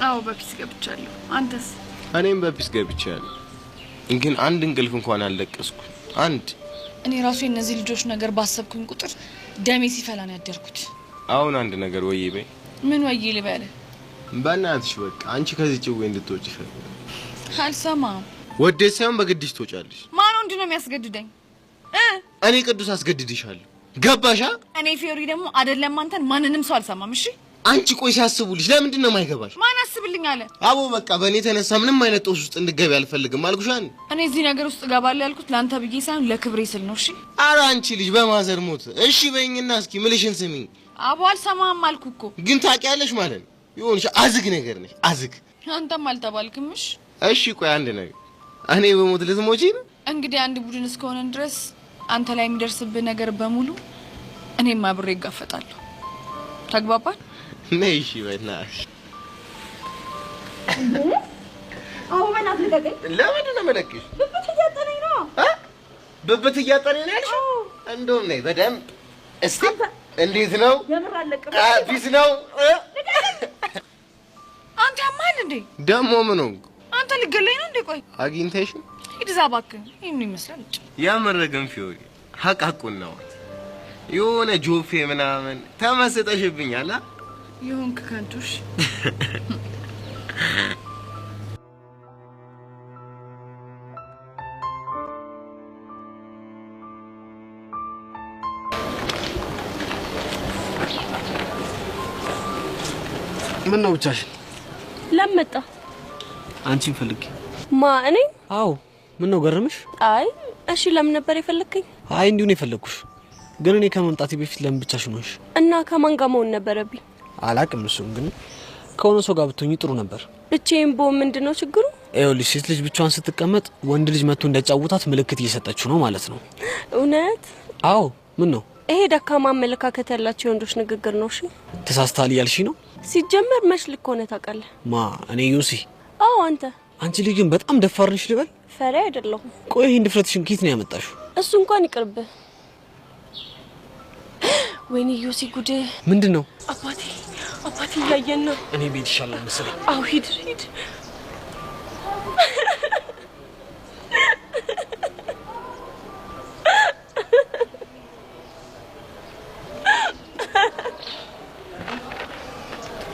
አዎ በፒስ ገብቻለሁ። አንተስ? እኔም በፒስ ገብቻለሁ። ግን አንድ እንቅልፍ እንኳን አልለቀስኩ። አንድ እኔ ራሱ የነዚህ ልጆች ነገር ባሰብኩኝ ቁጥር ደሜ ሲፈላ ነው ያደርኩት። አሁን አንድ ነገር ወይ በይ። ምን ወይ ልበል? በእናትሽ በቃ አንቺ ከዚህ ጭዌ እንድትወጪ ፈልጋለሁ። አልሰማም። ወደስ ሳይሆን በግድሽ ትወጫለሽ። ማን ወንድ ነው የሚያስገድደኝ? እኔ ቅዱስ አስገድድሻለሁ። ገባሻ? እኔ ፊዮሪ ደግሞ አይደለም አንተን ማንንም ሰው አልሰማም። እሺ አንቺ ቆይ ሲያስቡልሽ ለምንድን ነው የማይገባሽ? ማን አስብልኝ አለ? አቦ በቃ በእኔ ተነሳ ምንም አይነት ጦስ ውስጥ እንድገቢ አልፈልግም አልኩሻን። እኔ እዚህ ነገር ውስጥ እገባለሁ ያልኩት ለአንተ ብዬ ሳይሆን ለክብሬ ስል ነው። እሺ ኧረ አንቺ ልጅ በማዘር ሞት እሺ በይኝና እስኪ ምልሽን ስሚኝ። አቦ አልሰማም አልኩ እኮ። ግን ታውቂያለሽ ማለት ነው ይሁንሽ አዝግ ነገር ነሽ አዝግ። አንተም አልተባልክምሽ። እሺ ቆይ አንድ ነገር እኔ በሞት ልትሞቺ ነው? እንግዲህ አንድ ቡድን እስከሆነን ድረስ አንተ ላይ የሚደርስብህ ነገር በሙሉ እኔም አብሬ እጋፈጣለሁ። ተግባባን? ነይ እሺ በእናትሽ። አዎ በእናትህ ልቀቀኝ። ለምንድን ነው የምለቅሽ? ብብት እያጠነኝ ነው። ብብት እያጠነኝ ነው ያልሽው? እንደውም ነይ በደንብ እስቲ እንዴት ነው? የምር አለቅም። ፒስ ነው። አንተ ያማል እንዴ? ደሞ ምን ሆንኩ? አንተ ልገለኝ ነው እንዴ? ቆይ አግኝተሽ ሂድ እዛ እባክህ። ይሄን ይመስላል ያመረገን ፊዮሪ ሐቃቁን ነው የሆነ ጆፌ ምናምን ተመስጠሽብኛል። ይሁንክ ከንቱሽ ምን ነው ብቻሽን? ለመጣ አንቺን ፈልጌ። ማ እኔ? አዎ ምን ነው ገረመሽ? አይ እሺ ለምን ነበር የፈለከኝ? አይ እንዲሁ ነው የፈለኩሽ። ግን እኔ ከመምጣቴ በፊት ለምን ብቻሽን ሆንሽ? እና ከማን ጋር መሆን ነበረብኝ? አላቅም። እሱም ግን ከሆነ ሰው ጋር ብትሆኚ ጥሩ ነበር። ብቻዬን ብሆን ምንድነው ችግሩ? ይኸውልሽ ሴት ልጅ ብቻዋን ስትቀመጥ ወንድ ልጅ መጥቶ እንዳይጫወታት ምልክት እየሰጠችው ነው ማለት ነው። እውነት? አዎ ምን ነው? ይሄ ደካማ አመለካከት ያላቸው ወንዶች ንግግር ነው። እሺ ተሳስተሃል እያልሽ ነው? ሲጀመር መች ልክ ሆነ ታውቃለህ? ማ እኔ ዩሲ? አዎ አንተ። አንቺ ልጅ ግን በጣም ደፋር ነሽ ልበል? ፈሪ አይደለሁም። ቆይ ይሄን ድፍረትሽን ከየት ነው ያመጣሽው? እሱ እንኳን ይቅርብህ። ወይኔ ዩሲ ጉድ! ምንድነው? አባቴ እያየን ነው። እኔ ቤት ይሻላል መሰለኝ። አዎ ሂድ ሂድ።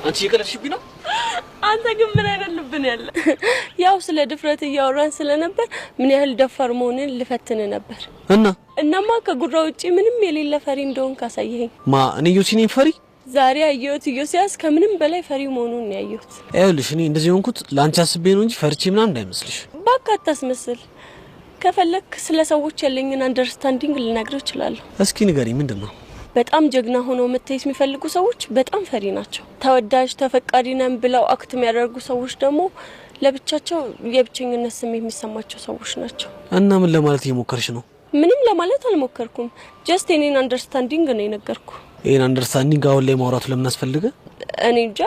አንቺ እየቀለድሽብኝ ነው? አንተ ግን ምን አይነት ልብ ነው ያለ? ያው ስለ ድፍረት እያወራን ስለነበር ምን ያህል ደፋር መሆንን ልፈትን ነበር። እናማ ከጉራ ውጪ ምንም የሌለ ፈሪ እንደሆን ካሳየኝ። ማ እኔ ዩሲ ነኝ ፈሪ? ዛሬ አየሁት ዩሲያስ ከምንም በላይ ፈሪ መሆኑን ነው ያየሁት። ይኸውልሽ እኔ እንደዚህ ሆንኩት ላንቺ አስቤ ነው እንጂ ፈርቼ ምናምን እንዳይመስልሽ። ባካ አታስመስል። ከፈለክ ስለ ሰዎች ያለኝን አንደርስታንዲንግ ልነግርህ እችላለሁ። እስኪ ንገሪኝ ምንድነው? በጣም ጀግና ሆነው መታየት የሚፈልጉ ሰዎች በጣም ፈሪ ናቸው። ተወዳጅ ተፈቃሪ ነን ብለው አክት የሚያደርጉ ሰዎች ደግሞ ለብቻቸው የብቸኝነት ስሜት የሚሰማቸው ሰዎች ናቸው። እና ምን ለማለት እየሞከርሽ ነው? ምንም ለማለት አልሞከርኩም። ጀስት የኔን አንደርስታንዲንግ ነው የነገርኩ። ይሄን አንደርስታንዲንግ አሁን ላይ ማውራቱ ለምን አስፈልገ? እኔ እንጃ።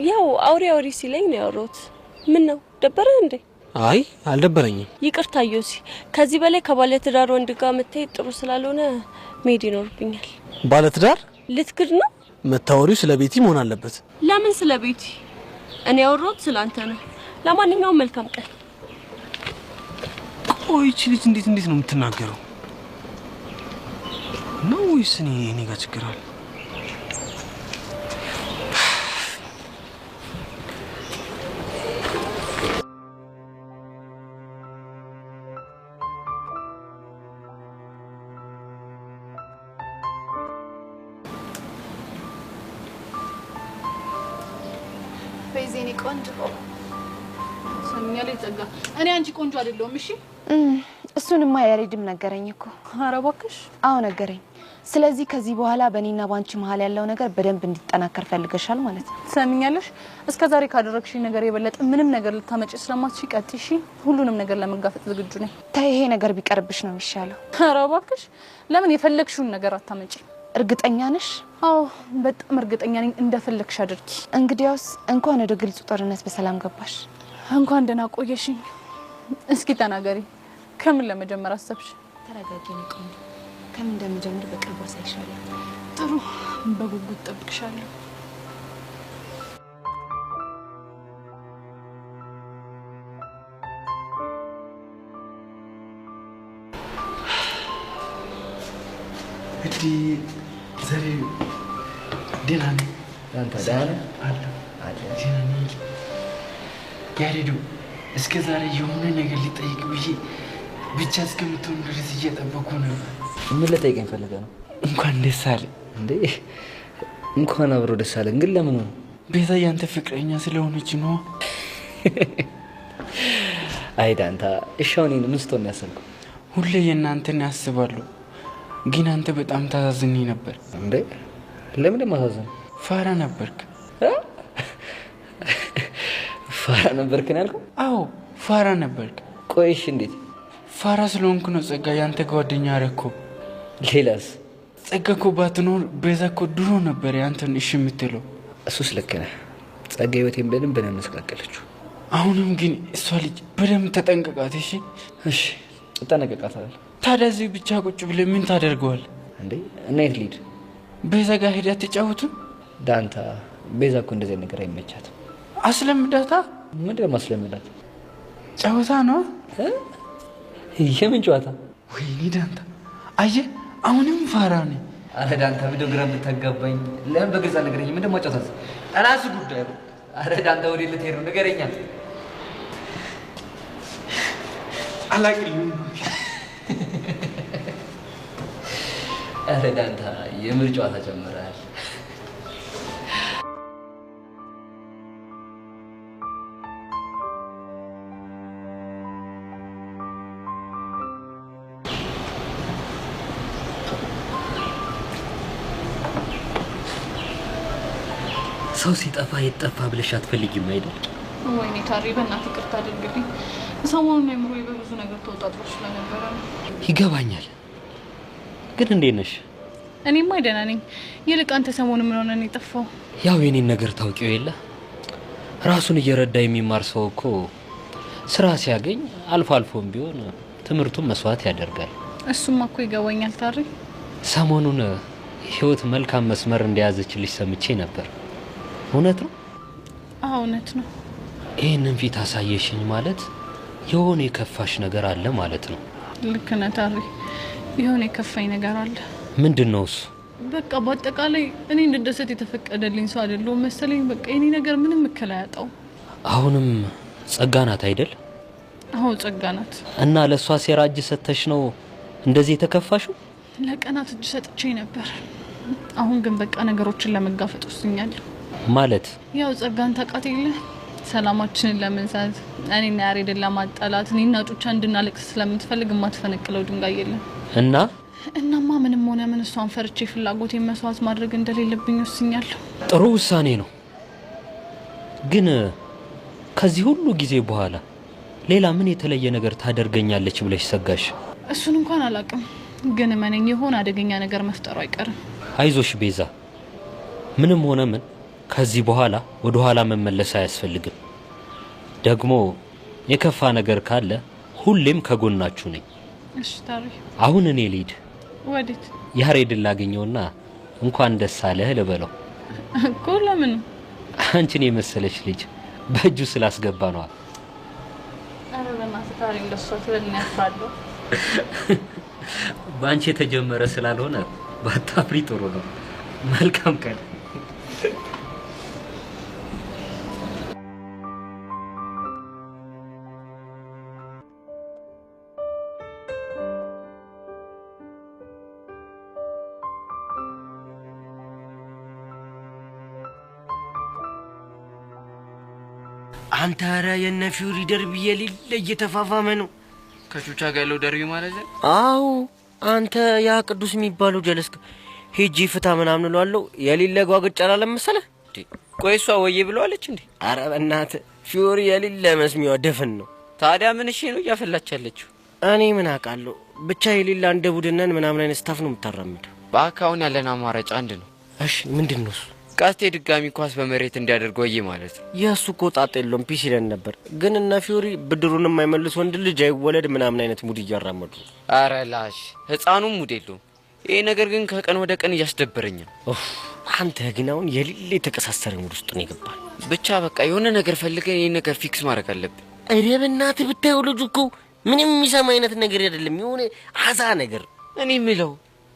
ያው አውሪ ሲለኝ ነው ያወራሁት። ምን ነው ደበረህ እንዴ? አይ አልደበረኝም። ይቅርታ ዮሲ፣ ከዚህ በላይ ከባለትዳር ወንድ ጋር መታየት ጥሩ ስላልሆነ መሄድ ይኖርብኛል። ባለትዳር ልትክድ ነው? መታወሪው ስለ ቤቲ መሆን አለበት። ለምን ስለ ቤቲ? እኔ ያወራሁት ስላንተ ነው። ለማንኛውም መልካም ቀን። ቆይ እቺ ልጅ እንዴት ነው የምትናገረው? ነው ወይስ እኔ ጋር ችግር አለ? በዚህኔ ቆንጆ ሰምኛለ ይጠጋ። እኔ አንቺ ቆንጆ አይደለሁም። እሺ እሱንማ ያሬድም ነገረኝ እኮ። ኧረ እባክሽ። አዎ ነገረኝ። ስለዚህ ከዚህ በኋላ በእኔና ባንቺ መሀል ያለው ነገር በደንብ እንዲጠናከር ፈልገሻል ማለት ነው። ሰምኛለሽ? እስከዛሬ ካደረግሽኝ ነገር የበለጠ ምንም ነገር ልታመጪ ስለማትችይ ቀጥይ። እሺ ሁሉንም ነገር ለመጋፈጥ ዝግጁ ነኝ። ታይ ይሄ ነገር ቢቀርብሽ ነው የሚሻለው። ኧረ እባክሽ። ለምን የፈለግሽውን ነገር አታመጪ? እርግጠኛ ነሽ? አዎ በጣም እርግጠኛ ነኝ። እንደፈለግሽ አድርጊ። እንግዲያውስ እንኳን ወደ ግልጽ ጦርነት በሰላም ገባሽ። እንኳን ደህና ቆየሽኝ። እስኪ ተናገሪ፣ ከምን ለመጀመር አሰብሽ? ተረጋጊ ነው ቆንጆ። ከምን እንደምጀምር በቅርቡ አሳይሻለሁ። ጥሩ፣ በጉጉት ጠብቅሻለሁ። እዲ ዘሬ ደህና ነኝ። አንተ ደህና አለ ደህና ነኝ። ያሬዱ እስከ ዛሬ የሆነ ነገር ሊጠይቅ ብዬ ብቻ እስከምትሆን ድረስ እየጠበኩ ነበር። ምን ልጠይቀኝ ፈልገህ ነው? እንኳን ደስ አለ እንዴ። እንኳን አብሮ ደስ አለን። ግን ለምን ነው? ቤዛ ያንተ ፍቅረኛ ስለሆነች ነው። አይ ዳንታ እሻውኔን ምን ስትሆን ያሰብከው? ሁሌ የእናንተን ያስባሉ። ግን አንተ በጣም ታዛዝኝ ነበር እንዴ? ለምን ማሳዘን? ፋራ ነበርክ። ፋራ ነበርክ ነው ያልከው? አዎ ፋራ ነበርክ። ቆይሽ እንዴት? ፋራ ስለሆንኩ ነው ጸጋ ያንተ ጓደኛ አረኮ። ሌላስ? ጸጋ እኮ ባትኖር ቤዛ እኮ ድሮ ነበር ያንተን እሺ የምትለው። እሱስ ልክ ነህ። ጸጋ ህይወቴን በደንብ ነው ያመሰቃቀለችው። አሁንም ግን እሷ ልጅ በደንብ ተጠንቀቃት። እሺ እሺ እጠነቀቃታለሁ። ታዲያ እዚህ ብቻ ቁጭ ብለህ ምን ታደርገዋል እንዴ? እና የት ልሂድ? ቤዛ ጋር ሄዳ ትጫወቱ? ዳንታ ቤዛ እኮ እንደዚህ ነገር አይመቻትም። አስለምዳታ። ምንድን ነው ማስለምዳት? ጨዋታ ነው። የምን ጨዋታ? ወይኔ ዳንታ አየህ፣ አሁንም ፋራ ነኝ። አረ ዳንታ ምንድን ግራ የምታጋባኝ? ለምን በግልጽ አልነገረኝ? ምንድን ነው ማጫወታት? እራሱ ጉዳይ ነው። አረ ዳንታ ወዴት ልትሄድ ነው? ንገረኛ። አላቅልም። አረ ዳንታ የምር ጨዋታ ጀምረሃል። ሰው ሲጠፋ የጠፋ ብለሽ አትፈልጊም አይደል? ወይኔ ታሪ በእናትህ ይቅርታ አድርግልኝ። ሰሞኑን አይምሮዬ በብዙ ነገር ተወጣጥሮ ስለነበረ ነው። ይገባኛል። ግን እንዴት ነሽ? እኔማ ደህና ነኝ። ይልቅ አንተ ሰሞኑን ምን ሆነህ ነው የጠፋው? ያው የኔን ነገር ታውቂው የለ ራሱን እየረዳ የሚማር ሰው እኮ ስራ ሲያገኝ አልፎ አልፎም ቢሆን ትምህርቱን መስዋዕት ያደርጋል። እሱማ እኮ ይገባኛል ታሪ። ሰሞኑን ህይወት መልካም መስመር እንደያዘችልሽ ሰምቼ ነበር። እውነት ነው? አዎ እውነት ነው። ይህንን ፊት አሳየሽኝ ማለት የሆነ የከፋሽ ነገር አለ ማለት ነው። ልክ ነህ ታሪ። የሆነ የከፋኝ ነገር አለ። ምንድን ነው እሱ? በቃ በአጠቃላይ እኔ እንድደሰት የተፈቀደልኝ ሰው አይደለሁም መሰለኝ። በቃ የኔ ነገር ምንም እክል አያጣው። አሁንም ጸጋ ናት አይደል? አዎ ጸጋ ናት። እና ለእሷ ሴራ እጅ ሰተሽ ነው እንደዚህ የተከፋሽው? ለቀናት እጅ ሰጥቼ ነበር። አሁን ግን በቃ ነገሮችን ለመጋፈጥ ወስኛለሁ። ማለት ያው ጸጋን ታውቃት የለ ሰላማችንን ለመንሳት እኔና ያሬድን ለማጣላት እኔና ጩቻ እንድናለቅስ ስለምትፈልግ የማትፈነቅለው ድንጋይ የለም። እናማ ምንም ሆነ ምን እሷን ፈርቼ ፍላጎቴን መስዋዕት ማድረግ እንደሌለብኝ ወስኛለሁ። ጥሩ ውሳኔ ነው። ግን ከዚህ ሁሉ ጊዜ በኋላ ሌላ ምን የተለየ ነገር ታደርገኛለች ብለሽ ሰጋሽ? እሱን እንኳን አላውቅም፣ ግን እመነኝ የሆነ አደገኛ ነገር መፍጠሩ አይቀርም። አይዞሽ ቤዛ፣ ምንም ሆነ ምን ከዚህ በኋላ ወደ ኋላ መመለስ አያስፈልግም። ደግሞ የከፋ ነገር ካለ ሁሌም ከጎናችሁ ነኝ። እሺ ታሪ። አሁን እኔ ልሂድ። ወዴት? ያሬድን ላገኘውና እንኳን ደስ አለህ ልበለው እኮ። ለምን? አንቺን የመሰለች ልጅ በእጁ ስላስገባ ነው። አረ በእናትህ ታሪ እንደሷ ስለምን ያፍራለሁ? ባንቺ የተጀመረ ስላልሆነ ባታፍሪ ጥሩ ነው። መልካም ቀን። አንተ ኧረ የነ ፊውሪ ደርቢ የሌለ እየተፋፋመ ነው። ከቹቻ ጋር ያለው ደርቢ ማለት ነው? አዎ አንተ ያ ቅዱስ የሚባለው ጀለስክ ሄጂ ፍታ ምናምን እለዋለሁ የሌለ ጓግጭ አላለም መሰለህ? ቆይ እሷ ወዬ ብለዋለች እንዴ? ኧረ በእናትህ ፊውሪ የሌለ መስሚያው ደፍን ነው። ታዲያ ምን እሺ ነው እያፈላች ያለችው? እኔ ምን አውቃለሁ። ብቻ የሌለ እንደ ቡድነን ምናምን አይነት ስታፍ ነው የምታራምደው። በአካውን ያለን አማራጭ አንድ ነው። እሺ ምንድን ነው እሱ? ቀስቴ ድጋሚ ኳስ በመሬት እንዲያደርግ ወዬ ማለት ነው። የእሱ እኮ ጣጣ የለውም ፒስ ይለን ነበር። ግን እነ ፊውሪ ብድሩን የማይመልስ ወንድ ልጅ አይወለድ ምናምን አይነት ሙድ እያራመዱ። አረ ላሽ ህፃኑም ሙድ የለውም። ይሄ ነገር ግን ከቀን ወደ ቀን እያስደበረኝ ነው። አንተ ግን አሁን የሌለ የተቀሳሰረ ሙድ ውስጥ ነው የገባል። ብቻ በቃ የሆነ ነገር ፈልገን ይሄን ነገር ፊክስ ማድረግ አለብን። ኧረ በእናትህ ብታየው ልጁ እኮ ምንም የሚሰማ አይነት ነገር አይደለም። የሆነ አዛ ነገር። እኔ የምለው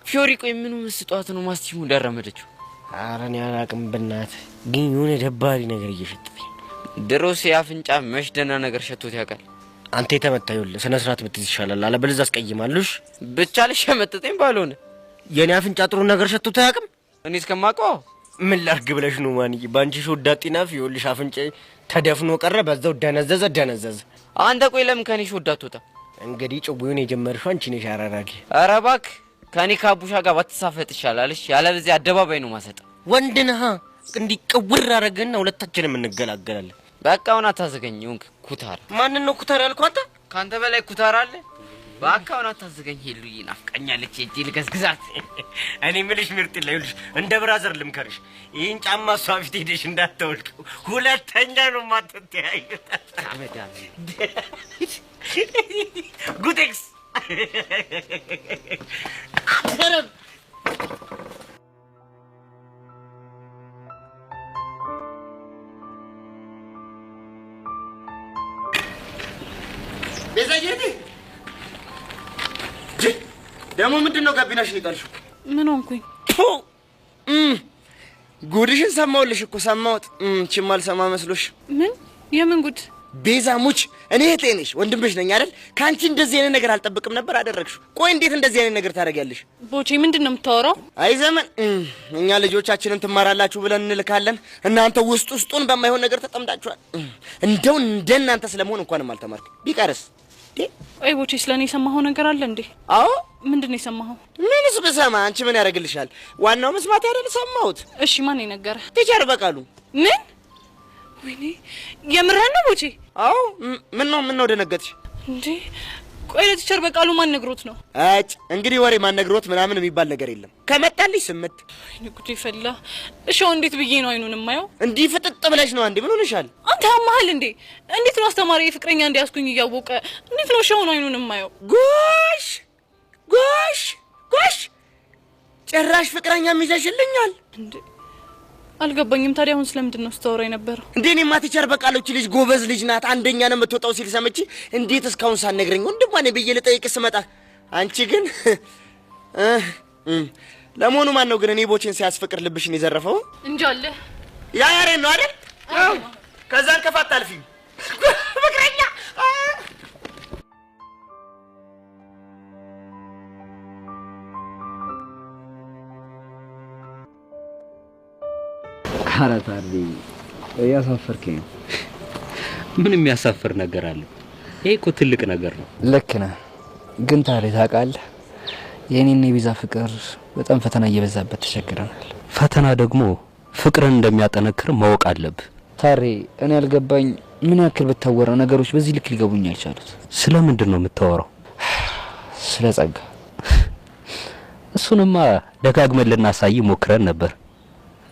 ፊዮሪ ቆይ ምኑ መስጧት ነው ማስቲሙ እንዳራመደችው? ኧረ እኔ አላውቅም በእናትህ ግን የሆነ ደባሪ ነገር እየሸተተኝ። ድሮስ የአፍንጫ መች ደህና ነገር ሸቶት ያውቃል? አንተ የተመታ ይኸውልህ ስነ ስርዓት ብትይዝ ይሻላል። አለበለዚያ አስቀይማለሽ። ብቻ ልሸመጥጠኝ ባልሆነ የኔ አፍንጫ ጥሩ ነገር ሸቶት አያውቅም። እኔ እስከማውቀው ምን ላርግ ብለሽ ነው ማንዬ? ባንቺ ሾዳጢናፍ ይኸውልሽ አፍንጬ ተደፍኖ ቀረ። በዛው ደነዘዘ። አንተ ቆይ ለምን ከኔ ሾዳት ወጣ? እንግዲህ ጭቡዩን የጀመርሽው አንቺ ነሽ አራራጊ። ኧረ እባክህ ከኔ ካቡሻ ጋር ባትሳፈጥ ይሻላል። እሺ ያለበዚያ አደባባይ ነው ማሰጥ። ወንድ ነህ እንዲቀውር አረገና ሁለታችንም እንገላገላለን። በቃ አሁን አታዘገኝ ይሁን ኩታር። ማንን ነው ኩታር ያልኩህ አንተ? ካንተ በላይ ኩታር አለ? በቃ አሁን አታዘገኝ። ሄሉዬ ናፍቀኛለች እጂ ልገስግዛት። እኔ ምልሽ ምርጥ ይልሽ እንደ ብራዘር ልምከርሽ። ይሄን ጫማ እሷ ፊት ሄደሽ እንዳትወልቂው። ሁለተኛ ነው ማትተያዩት። ታመዳም ጉቴክስ ቤዛዬ ደግሞ ምንድነው ጋቢናሽ ይጣልሽው? ምን ሆንኩኝ? ጉድሽን ሰማሁልሽ እኮ ሰማሁት። ችማል ሰማ መስሎሽ? ምን የምን ጉድ? ቤዛ ሙች እኔ እህቴ ነሽ ወንድምሽ ነኝ አይደል? ካንቺ እንደዚህ አይነት ነገር አልጠብቅም ነበር አደረግሽው። ቆይ እንዴት እንደዚህ አይነት ነገር ታደርጊያለሽ? ቦቼ ምንድነው የምታወራው? አይ ዘመን እኛ ልጆቻችንን ትማራላችሁ ብለን እንልካለን። እናንተ ውስጡን በማይሆን ነገር ተጠምዳችኋል። እንደው እንደናንተ ስለመሆን እንኳንም አልተማርክ ቢቀርስ። አይ ቦቼ ስለኔ የሰማኸው ነገር አለ እንዴ? አዎ ምንድነው የሰማኸው? ምንስ ብሰማ አንቺ ምን ያደርግልሻል? ዋናው መስማት አይደል? ሰማሁት። እሺ ማን ይነገረ? ቲቸር በቃሉ። ምን? ወይኔ የምርህን ነው ቦቼ? አዎ ምን ነው ደነገጥሽ እንዴ? ቆይ ለቲቸር በቃሉ ማን ነግሮት ነው? አጭ እንግዲህ ወሬ ማን ነግሮት ምናምን የሚባል ነገር የለም። ከመጣልሽ ስምት። ወይኔ ጉዴ ፈላ። እሺ እንዴት ብዬ ነው አይኑን የማየው? እንዲህ ፍጥጥ ብለሽ ነው አንዴ። ምን ሆነሻል? አንተ ያማሃል እንዴ? እንዴት ነው አስተማሪ ፍቅረኛ እንዲያስኩኝ እያወቀ እንዴት ነው ሻውን አይኑን የማየው? ጎሽ ጭራሽ ፍቅረኛ ይዘሽልኛል እንዴ? አልገባኝም። ታዲያ አሁን ስለምንድን ነው ስታወራ የነበረው? እንዴ እኔማ ቲቸር በቃሎች ልጅ ጎበዝ ልጅ ናት፣ አንደኛ ነው የምትወጣው ሲል ሰምቼ እንዴት እስካሁን ሳትነግረኝ ወንድሟ ነኝ ብዬ ልጠይቅሽ ስመጣ አንቺ ግን ለመሆኑ ማን ነው ግን እኔ ቦቼን ሲያስፈቅር ልብሽን የዘረፈው? እንጃለ ያ ያሬን ነው አይደል? ከዛን ከፋት አልፊም ፍቅረኛ ካራታሪ ያሳፈርከኝ። ምን የሚያሳፍር ነገር አለ? ይሄ እኮ ትልቅ ነገር ነው። ልክ ነህ። ግን ታዲያ ታውቃለህ የኔና የቤዛ ፍቅር በጣም ፈተና እየበዛበት ተቸግረናል። ፈተና ደግሞ ፍቅርን እንደሚያጠነክር ማወቅ አለብህ። ታሪ እኔ ያልገባኝ ምን ያክል ብታወራ ነገሮች በዚህ ልክ ሊገቡኝ አልቻሉት። ስለምንድን ነው የምታወራው? ስለ ጸጋ። እሱንማ ደጋግመን ልናሳይ ሞክረን ነበር፣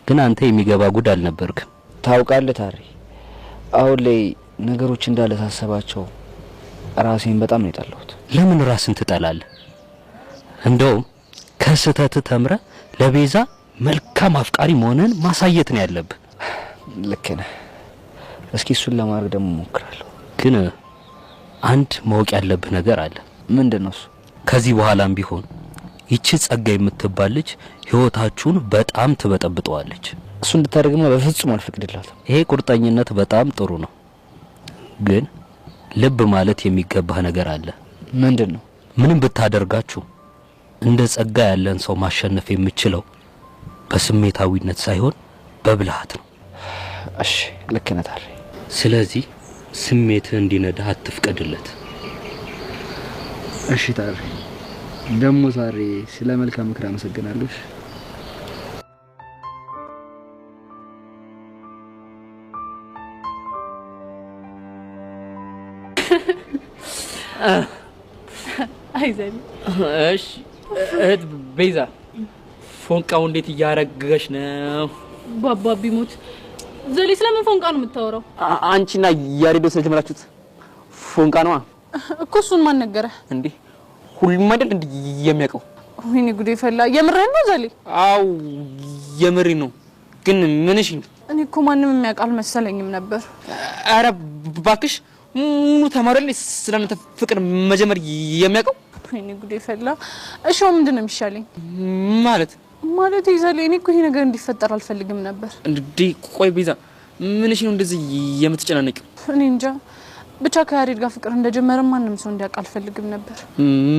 ግን አንተ የሚገባ ጉድ አልነበርክም። ታውቃለህ ታሪ አሁን ላይ ነገሮች እንዳለ ሳሰባቸው ራሴን በጣም ነው የጠላሁት። ለምን ራስን ትጠላለህ? እንደውም ከስህተት ተምረ ለቤዛ መልካም አፍቃሪ መሆንን ማሳየት ነው ያለብህ። ልክ ነህ። እስኪ እሱን ለማድረግ ደግሞ ሞክራለሁ። ግን አንድ ማወቅ ያለብህ ነገር አለ። ምንድነው እሱ? ከዚህ በኋላም ቢሆን ይቺ ጸጋ የምትባል ልጅ ህይወታችሁን በጣም ትበጠብጠዋለች። እሱ እንድታደርግማ በፍጹም አልፈቅድላትም። ይሄ ቁርጠኝነት በጣም ጥሩ ነው፣ ግን ልብ ማለት የሚገባህ ነገር አለ። ምንድነው? ምንም ብታደርጋችሁ እንደ ጸጋ ያለን ሰው ማሸነፍ የምችለው በስሜታዊነት ሳይሆን በብልሃት ነው። እሺ ልክ ነህ ታሪ። ስለዚህ ስሜትህ እንዲነዳህ አትፍቀድለት። እሺ ታሪ። ደሞ ዛሬ ስለ መልካም ምክር አመሰግናለሁ። አይዘል እሺ እህት ቤዛ ፎንቃው እንዴት እያረገሽ ነው? ባባ ቢሞት ዘሌ ስለምን ፎንቃ ነው የምታወራው? አንቺና ያሬዶ ስለጀመራችሁት ፎንቃ ነዋ እኮ። እሱን ማን ነገረ እንዴ? ሁሉም አይደል እንዴ የሚያውቀው? ወይኔ ጉዴ ፈላ። የምርህን ነው ዘሌ? አው የምሬን ነው። ግን ምንሽ? እኔ እኮ ማንም የሚያውቅ አልመሰለኝም ነበር። አረ ባክሽ ሙሉ ተማሪል ስለነተ ፍቅር መጀመር የሚያውቀው? ወይኔ ጉዴ ፈላ። እሺ ምንድነው የሚሻለኝ? ማለት ይዘሌ እኔ እኮ ይሄ ነገር እንዲፈጠር አልፈልግም ነበር። እንዴ ቆይ ቤዛ ምንሽ ነው እንደዚህ የምትጨናነቂው? እኔ እንጃ ብቻ ከያሬድ ጋር ፍቅር እንደጀመረ ማንም ሰው እንዲያውቅ አልፈልግም ነበር።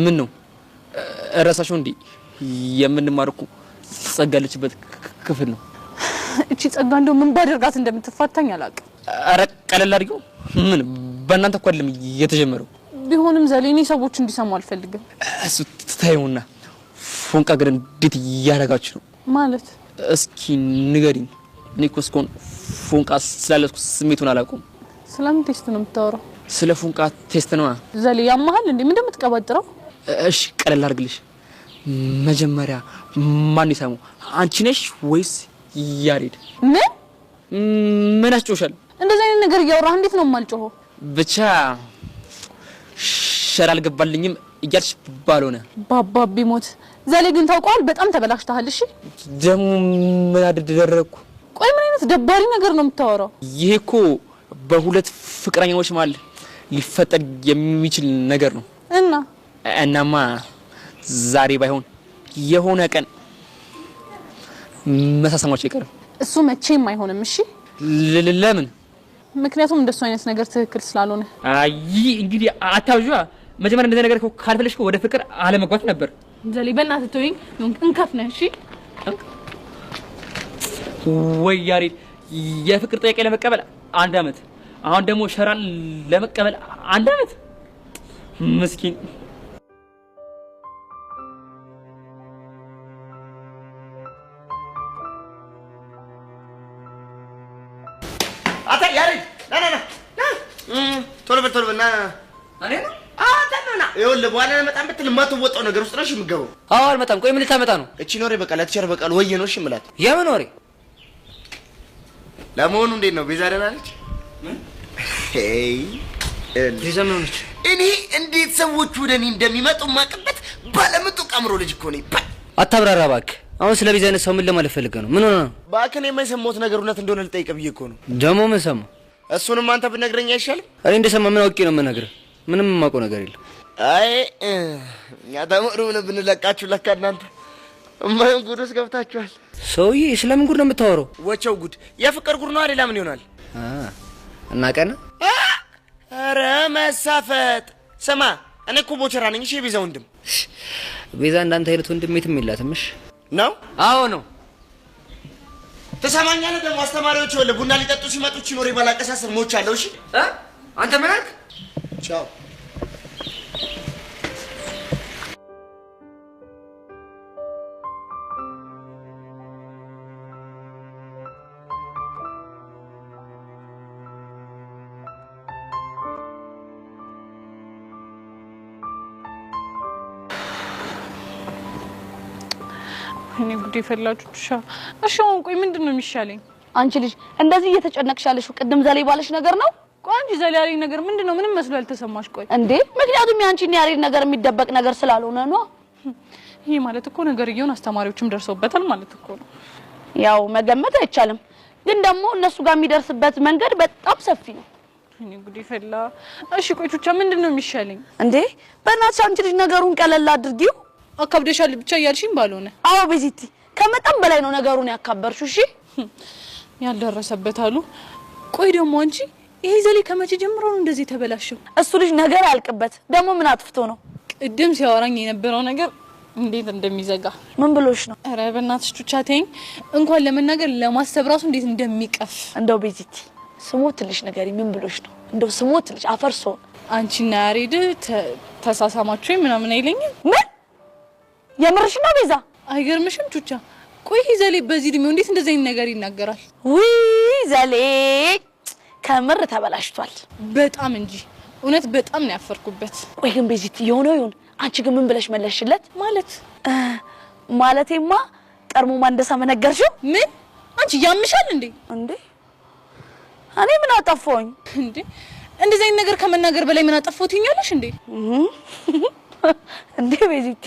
ምን ነው እራሳቸው እንዴ የምንማርኩ ጸጋለችበት ክፍል ነው። እቺ ጸጋ እንደው ምን ባደርጋት እንደምትፋታኝ አላውቅም። ኧረ ቀለል አድርጊው። ምን በእናንተ እኮ አይደለም የተጀመረው። ቢሆንም ዘሌኔ ሰዎች እንዲሰሙ አልፈልግም። እሱ ትታዩና ፎንቃ ግን እንዴት እያደረጋችሁ ነው ማለት? እስኪ ንገሪኝ። እኔ እኮ እስካሁን ፎንቃ ስላለስኩ ስሜቱን አላውቀውም። ስለምን ቴስት ነው የምታወራው? ስለ ፎንቃ ቴስት ነው። ዘሌ ያማሃል እንዴ? ምን እንደምትቀባጥረው? እሺ ቀለል አድርግልሽ። መጀመሪያ ማን ይሰሙ? አንቺ ነሽ ወይስ ያሬድ? ምን አስጮሻል? እንደዛ አይነት ነገር እያወራህ እንዴት ነው የማልጮኸው? ብቻ ሸራ አልገባልኝም እያልሽ ባልሆነ ባባቢ ሞት። ዘሌ ግን ታውቀዋል፣ በጣም ተበላሽተሃል። እሺ ደግሞ ምን አደረኩ? ቆይ ምን አይነት ደባሪ ነገር ነው የምታወራው? ይሄ እኮ በሁለት ፍቅረኛዎች መሀል ሊፈጠር የሚችል ነገር ነው። እናማ ዛሬ ባይሆን የሆነ ቀን መሳሳማቸው ይቀርም። እሱ መቼም አይሆንም። እሺ ለምን? ምክንያቱም እንደሱ አይነት ነገር ትክክል ስላልሆነ። አይ እንግዲህ አታውጇ። መጀመሪያ እንደዛ ነገር ካልፈለሽ ወደ ፍቅር አለመግባት ነበር። ዘሌ በእናትህ ተወኝ። እንከፍ ነህ። እሺ ወይ ያሬድ የፍቅር ጥያቄ ለመቀበል 1 አመት፣ አሁን ደግሞ ሸራን ለመቀበል 1 አመት። ምስኪን አታ ያሬድ ና ቶሎ በል ና እኔ ነው አታና ይኸውልህ በኋላ ለመጣም ብትል የማትወጣው ነገር ውስጥ ነሽ የምትገባው። አዎ አልመጣም። ቆይ ምን ልታመጣ ነው? እቺ ኖሬ በቃ ለተቸር በቃ ወይ ነው እሺ የምላት። የምን ወሬ? ለመሆኑ እንዴት ነው ቤዛ ደህና ነች? ቤዛ ምን ሆነች? እኔ እንዴት ሰዎቹ ወደ እኔ እንደሚመጡ ማቀበት ባለምጡ ቀምሮ ልጅ እኮ ነኝ። አታብራራ እባክህ። አሁን ስለ ቤዛ አይነት ሰው ምን ለማለት ፈልገህ ነው? ምን ሆነ ነው? እባክህ እኔ የማይሰማሁት ነገር እውነት እንደሆነ ልጠይቅህ ብዬ እኮ ነው። ደግሞ ምን ሰማ? እሱንም አንተ ብትነግረኝ አይሻልም? እኔ እንደሰማ ምን አውቄ ነው የምነግርህ? ምንም የማውቀው ነገር የለም። አይ እኛ ተመሩን ብንለቃችሁ ለካ እናንተ ማን ጉድ ውስጥ ገብታችኋል። ሰውዬ ስለምን ጉድ ነው የምታወራው? ወቸው ጉድ የፍቅር ጉድ ነው አይደል? ምን ይሆናል? እና ቀና ኧረ መሳፈጥ። ስማ እኔ እኮ ቦቸራ ነኝ። እሺ ቤዛ ወንድም። ቤዛ እንዳንተ አይነት ወንድም የትም የላትም። እሺ ነው? አዎ ነው። ተሰማኛለህ? ደግሞ አስተማሪዎች ወለ ቡና ሊጠጡ ሲመጡ ቺኖሬ ባላቀሳሰር ሞቻለሁ። እሺ አንተ ምን አልክ? ቻው። እኔ ጉዴ ፈላችሁ። እሺ አሁን ቆይ ምንድነው የሚሻለኝ? አንቺ ልጅ እንደዚህ እየተጨነቅሻለሽ ቅድም ዘሌ ባለሽ ነገር ነው? ቆይ አንቺ ዘሌ ያለኝ ነገር ምንድነው? ምንም መስሎ ያልተሰማሽ? ቆይ እንዴ ምክንያቱም ያንቺና ያሬድ ነገር የሚደበቅ ነገር ስላልሆነ ነው። ይሄ ማለት እኮ ነገርየውን አስተማሪዎችም ደርሰውበታል ማለት እኮ ነው። ያው መገመት አይቻልም፣ ግን ደግሞ እነሱ ጋር የሚደርስበት መንገድ በጣም ሰፊ ነው። እኔ ጉዴ ፈላ። እሺ ቆይ ቹቻ ምንድነው የሚሻለኝ? እንዴ በእናትሽ አንቺ ልጅ ነገሩን ቀለል አድርጊው። አካብደሻል ብቻ እያልሽኝ ባልሆነ። አዎ ቤዚቲ ከመጠን በላይ ነው ነገሩን ያካበርሽው። እሺ ያልደረሰበት አሉ። ቆይ ደግሞ አንቺ ይሄ ዘሌ ከመቼ ጀምሮ ነው እንደዚህ ተበላሽው? እሱ ልጅ ነገር አልቅበት ደግሞ ምን አጥፍቶ ነው? ቅድም ሲያወራኝ የነበረው ነገር እንዴት እንደሚዘጋ ምን ብሎሽ ነው? ኧረ በእናትሽ ቹቻ ተይኝ። እንኳን ለመናገር ለማሰብ ራሱ እንዴት እንደሚቀፍ። እንደው ቤዚቲ ስሞትልሽ ነገር ምን ብሎሽ ነው? እንደው ስሞትልሽ አፈርሶ አንቺና ያሬድ ተሳሳማችሁ ምናምን አይለኝም? ምን የምርሽ ነው ቤዛ? አይገርምሽም ቹቻ? ቆይ ዘሌ በዚህ እድሜው እንዴት እንደዚህ አይነት ነገር ይናገራል? ውይ ዘሌ ከምር ተበላሽቷል በጣም እንጂ እውነት በጣም ነው ያፈርኩበት። ቆይ ግን ቤዚቲ የሆነው ይሁን አንቺ ግን ምን ብለሽ መለሽለት? ማለቴማ ቀርሞ ማንደሳ መነገርሽው? ምን አንቺ ያምሻል እንዴ? እንዴ እኔ ምን አጠፋሁኝ እንዴ? እንደዚህ አይነት ነገር ከመናገር በላይ ምን አጠፋሁት ይኛለሽ እንዴ? እንዴ ቤዚቲ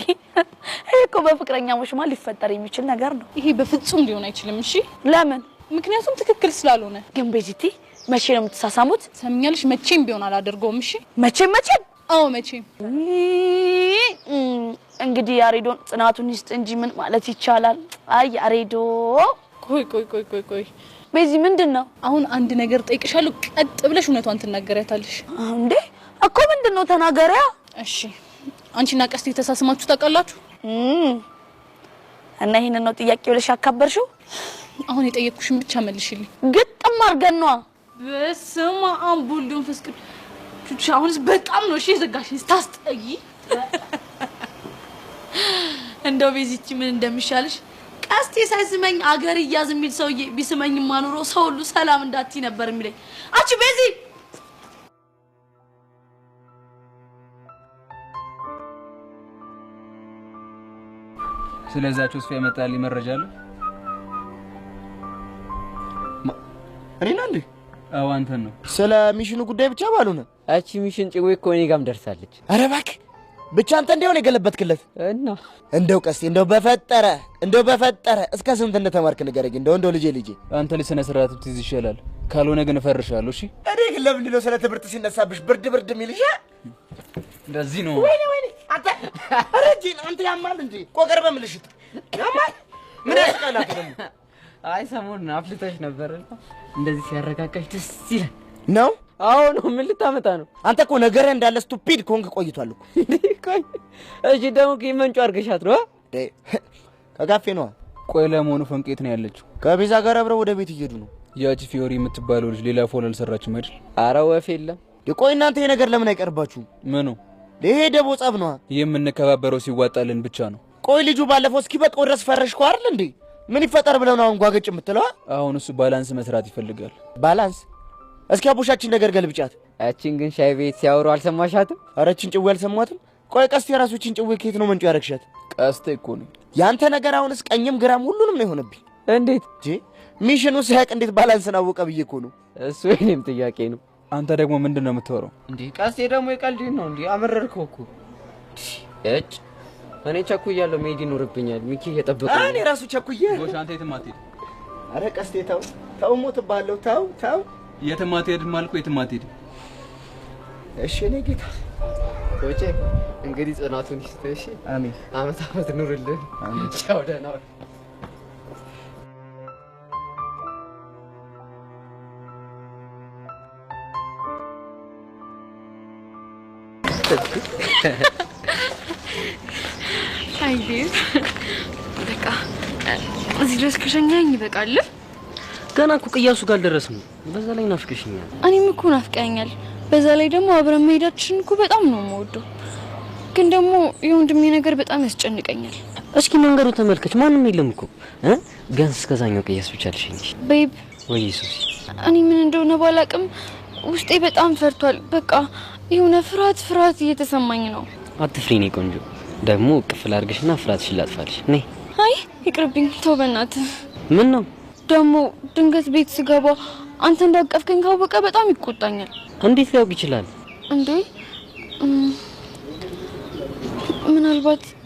ይሄ እኮ በፍቅረኛሞች ማለት ሊፈጠር የሚችል ነገር ነው። ይሄ በፍጹም ሊሆን አይችልም። እሺ ለምን? ምክንያቱም ትክክል ስላልሆነ። ግን ቤዚቲ መቼ ነው የምትሳሳሙት? ሰምኛለሽ? መቼም ቢሆን አላደርገውም። እሺ መቼም? አዎ መቼም። እንግዲህ ያሬዶን ጽናቱን ይስጥ እንጂ ምን ማለት ይቻላል? አይ ያሬዶ። ቆይ ቤዚ ምንድነው? አሁን አንድ ነገር ጠይቅሻለሁ፣ ቀጥ ብለሽ እውነቷን ትናገሪያታለሽ። እንዴ እኮ ምንድነው? ተናገሪያ። እሺ አንቺና ቀስቴ ተሳስማችሁ ታውቃላችሁ? እና ይሄንን ነው ጥያቄ ብለሽ አካበርሽው? አሁን የጠየቅኩሽን ብቻ መልሽልኝ። ግጥም አድርገን ነዋ። በስመ አብ ወወልድ ወመንፈስ ቅዱስ። ቹቹ አሁንስ በጣም ነው እሺ የዘጋሽኝ ስታስጠይ። እንደው ቤዚቺ ምን እንደሚሻልሽ ቀስቴ ሳይስመኝ አገር ይያዝ የሚል ሰውዬ ቢስመኝ ማኑሮ ሰው ሁሉ ሰላም እንዳትይ ነበር የሚለኝ። አንቺ ቤዚ ስለዛችሁ ስፋ ይመጣል መረጃ አለ? እኔ ነኝ እንዴ? አዎ አንተን ነው። ስለ ሚሽኑ ጉዳይ ብቻ ባሉነ እቺ ሚሽን ጭዌ እኮ እኔ ጋርም ደርሳለች። ኧረ እባክህ ብቻ አንተ እንደሆነ የገለበትክለት እና እንደው ቀስቴ እንደው በፈጠረ እስከ ስንት እንደተማርክ ንገረኝ። እንደው ልጄ አንተ ለሰነ ስርዓት ብትይዝ ይሻላል። ካልሆነ ግን እፈርሻለሁ። እሺ እኔ ግን ለምንድን ነው ስለ ትምህርት ሲነሳብሽ ብርድ የሚልሽ? እንደዚህ ነው። ወይኔ አንተ አረጂ አንተ ያማል እንዴ? ቆቀር በምልሽት ያማል ምን ያስቀላክ ደግሞ? አይ ሰሞኑን አፍልተሽ ነበር እንደዚህ ሲያረጋጋሽ ደስ ይላል ነው? አዎ ነው። ምን ልታመጣ ነው? አንተ እኮ ነገር እንዳለ ስቱፒድ ኮንክ ቆይቷል እኮ። ቆይ እሺ ደግሞ ከመንጩ አርገሻት ነው ከጋፌ ነው። ቆይ ለመሆኑ ፈንቄት ነው ያለችው? ከቤዛ ጋር አብረው ወደ ቤት እየሄዱ ነው። ያቺ ፊዮሪ የምትባለው ልጅ ሌላ ፎል አልሰራችም አይደል? ኧረ ወፍ የለም። ቆይ እናንተ ይሄ ነገር ለምን አይቀርባችሁ? ምኑ? ይሄ ደቦ ጸብ ነው። የምንከባበረው ሲዋጣልን ብቻ ነው። ቆይ ልጁ ባለፈው እስኪበቃው ድረስ ፈረሽኩ አይደል እንዴ? ምን ይፈጠር ብለው ነው አሁን ጓገጭ የምትለው? አሁን እሱ ባላንስ መስራት ይፈልጋል። ባላንስ? እስኪ አቦሻችን ነገር ገልብጫት። እቺን ግን ሻይ ቤት ሲያወሩ አልሰማሻትም? ኧረ እቺን ጭዌ አልሰማትም። ቆይ ቀስቴ የራሱችን ጭዌ ከየት ነው መንጩ ያረግሻት? ቀስቴ እኮ ነው ያንተ ነገር። አሁንስ ቀኝም ግራም ሁሉንም ነው የሆነብኝ። እንዴት ሚሽኑ ሲያቅ እንዴት ባላንስን አወቀ ብዬ እኮ ነው። እሱ የኔም ጥያቄ ነው። አንተ ደግሞ ምንድነው የምትወራው እንዴ? ቀስቴ ደግሞ የቀልድ ነው እንዴ? አመረርከው እኮ እጭ እኔ ቸኩያለሁ። መሄድ ይኖርብኛል። ሚኪ እየጠበቀኝ ነው። እኔ ራሱ ቸኩዬ። ጎሽ አንተ የትም አትሄድ። ኧረ ቀስቴ ተው ሞትብሃለሁ። ተው የትም አትሄድም አልኩህ። የትም አትሄድ። እሺ እኔ ጌታ ኮቼ እንግዲህ ጽናቱን ይስጥህ። እሺ አሜን። አመት ኑርልህ። ቻው ደህና ዋል። አይዴ በቃ እዚህ ድረስ ከሸኛኝ ይበቃል። ገና እኮ ቅያሱ ጋር አልደረስንም። በዛ ላይ ናፍቀሽኛል። እኔም እኮ ናፍቀኛል። በዛ ላይ ደግሞ አብረን መሄዳችን እኮ በጣም ነው የምወደው። ግን ደግሞ የወንድሜ ነገር በጣም ያስጨንቀኛል። እስኪ መንገዱ ተመልከች፣ ማንም የለም እኮ ገንስ እስከዛኛው ቅያስ ብቻ ልሽኝሽ። ቤብ ወይ ኢየሱስ፣ እኔ ምን እንደሆነ ባላቅም ውስጤ በጣም ፈርቷል። በቃ የሆነ ፍርሃት እየተሰማኝ ነው። አትፍሪ የኔ ቆንጆ። ደግሞ ቅፍል አድርገሽና ፍርሃትሽን ላጥፋልሽ። ነይ። አይ ይቅርብኝ፣ ተው በእናትህ። ምን ነው ደግሞ ድንገት ቤት ስገባ አንተ እንዳቀፍከኝ ካወቀ በጣም ይቆጣኛል። እንዴት ሊያውቅ ይችላል እንዴ?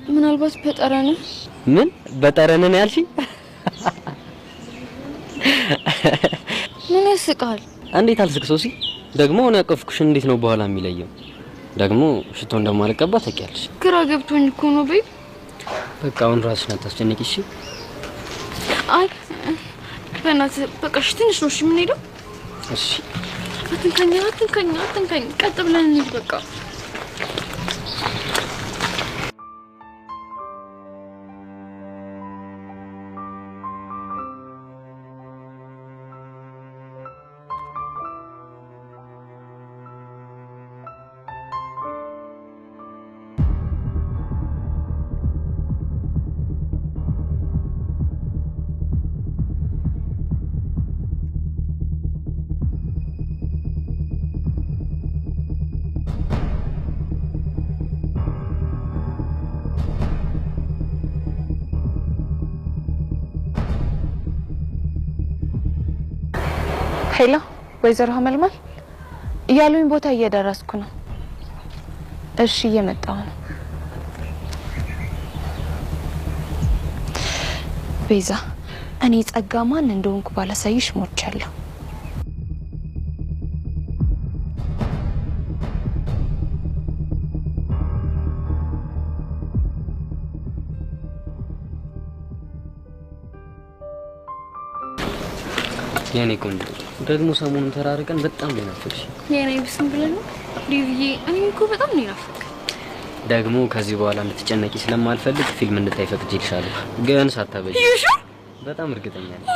ምናልባት በጠረን። ምን በጠረን ነው ያልሽኝ? ምን ያስቃል? እንዴት አልስቅ ሶሲ። ደግሞ እኔ ያቀፍኩሽን እንዴት ነው በኋላ የሚለየው? ደግሞ ሽቶ እንደማልቀባ ታውቂያለሽ። ግራ ገብቶኝ እኮ ነው ቤብ። በቃ አሁን ራስሽን አታስጨንቂ እሺ? አይ በእናትህ በቃ እሺ፣ ትንሽ ነው እሺ የምንሄደው። እሺ አትንካኝ። ቀጥ ብለን እንሂድ በቃ። ሄሎ ወይዘሮ ሀመልማል ያሉኝ ቦታ እየደረስኩ ነው። እሺ እየመጣሁ ነው። ቤዛ እኔ ጸጋ ማን እንደሆንኩ ባላሳይሽ ሞቻለሁ። የኔ ቆንጆ ደግሞ ሰሞኑን ተራርቀን በጣም ነው ናፈቅሽ። የኔ ብስም ብለን ነው ዲቪዬ። እኔ እኮ በጣም ነው ናፈቅ። ደግሞ ከዚህ በኋላ እንድትጨነቂ ስለማልፈልግ ፊልም እንድታይ ፈቅጄልሻለሁ። ግን ሳታበጂ። ይሹ በጣም እርግጠኛ ነኝ።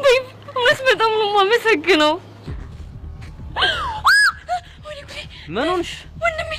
ቤብ እውነት በጣም ነው የማመሰግነው። ምን ሆንሽ? ወንድሜ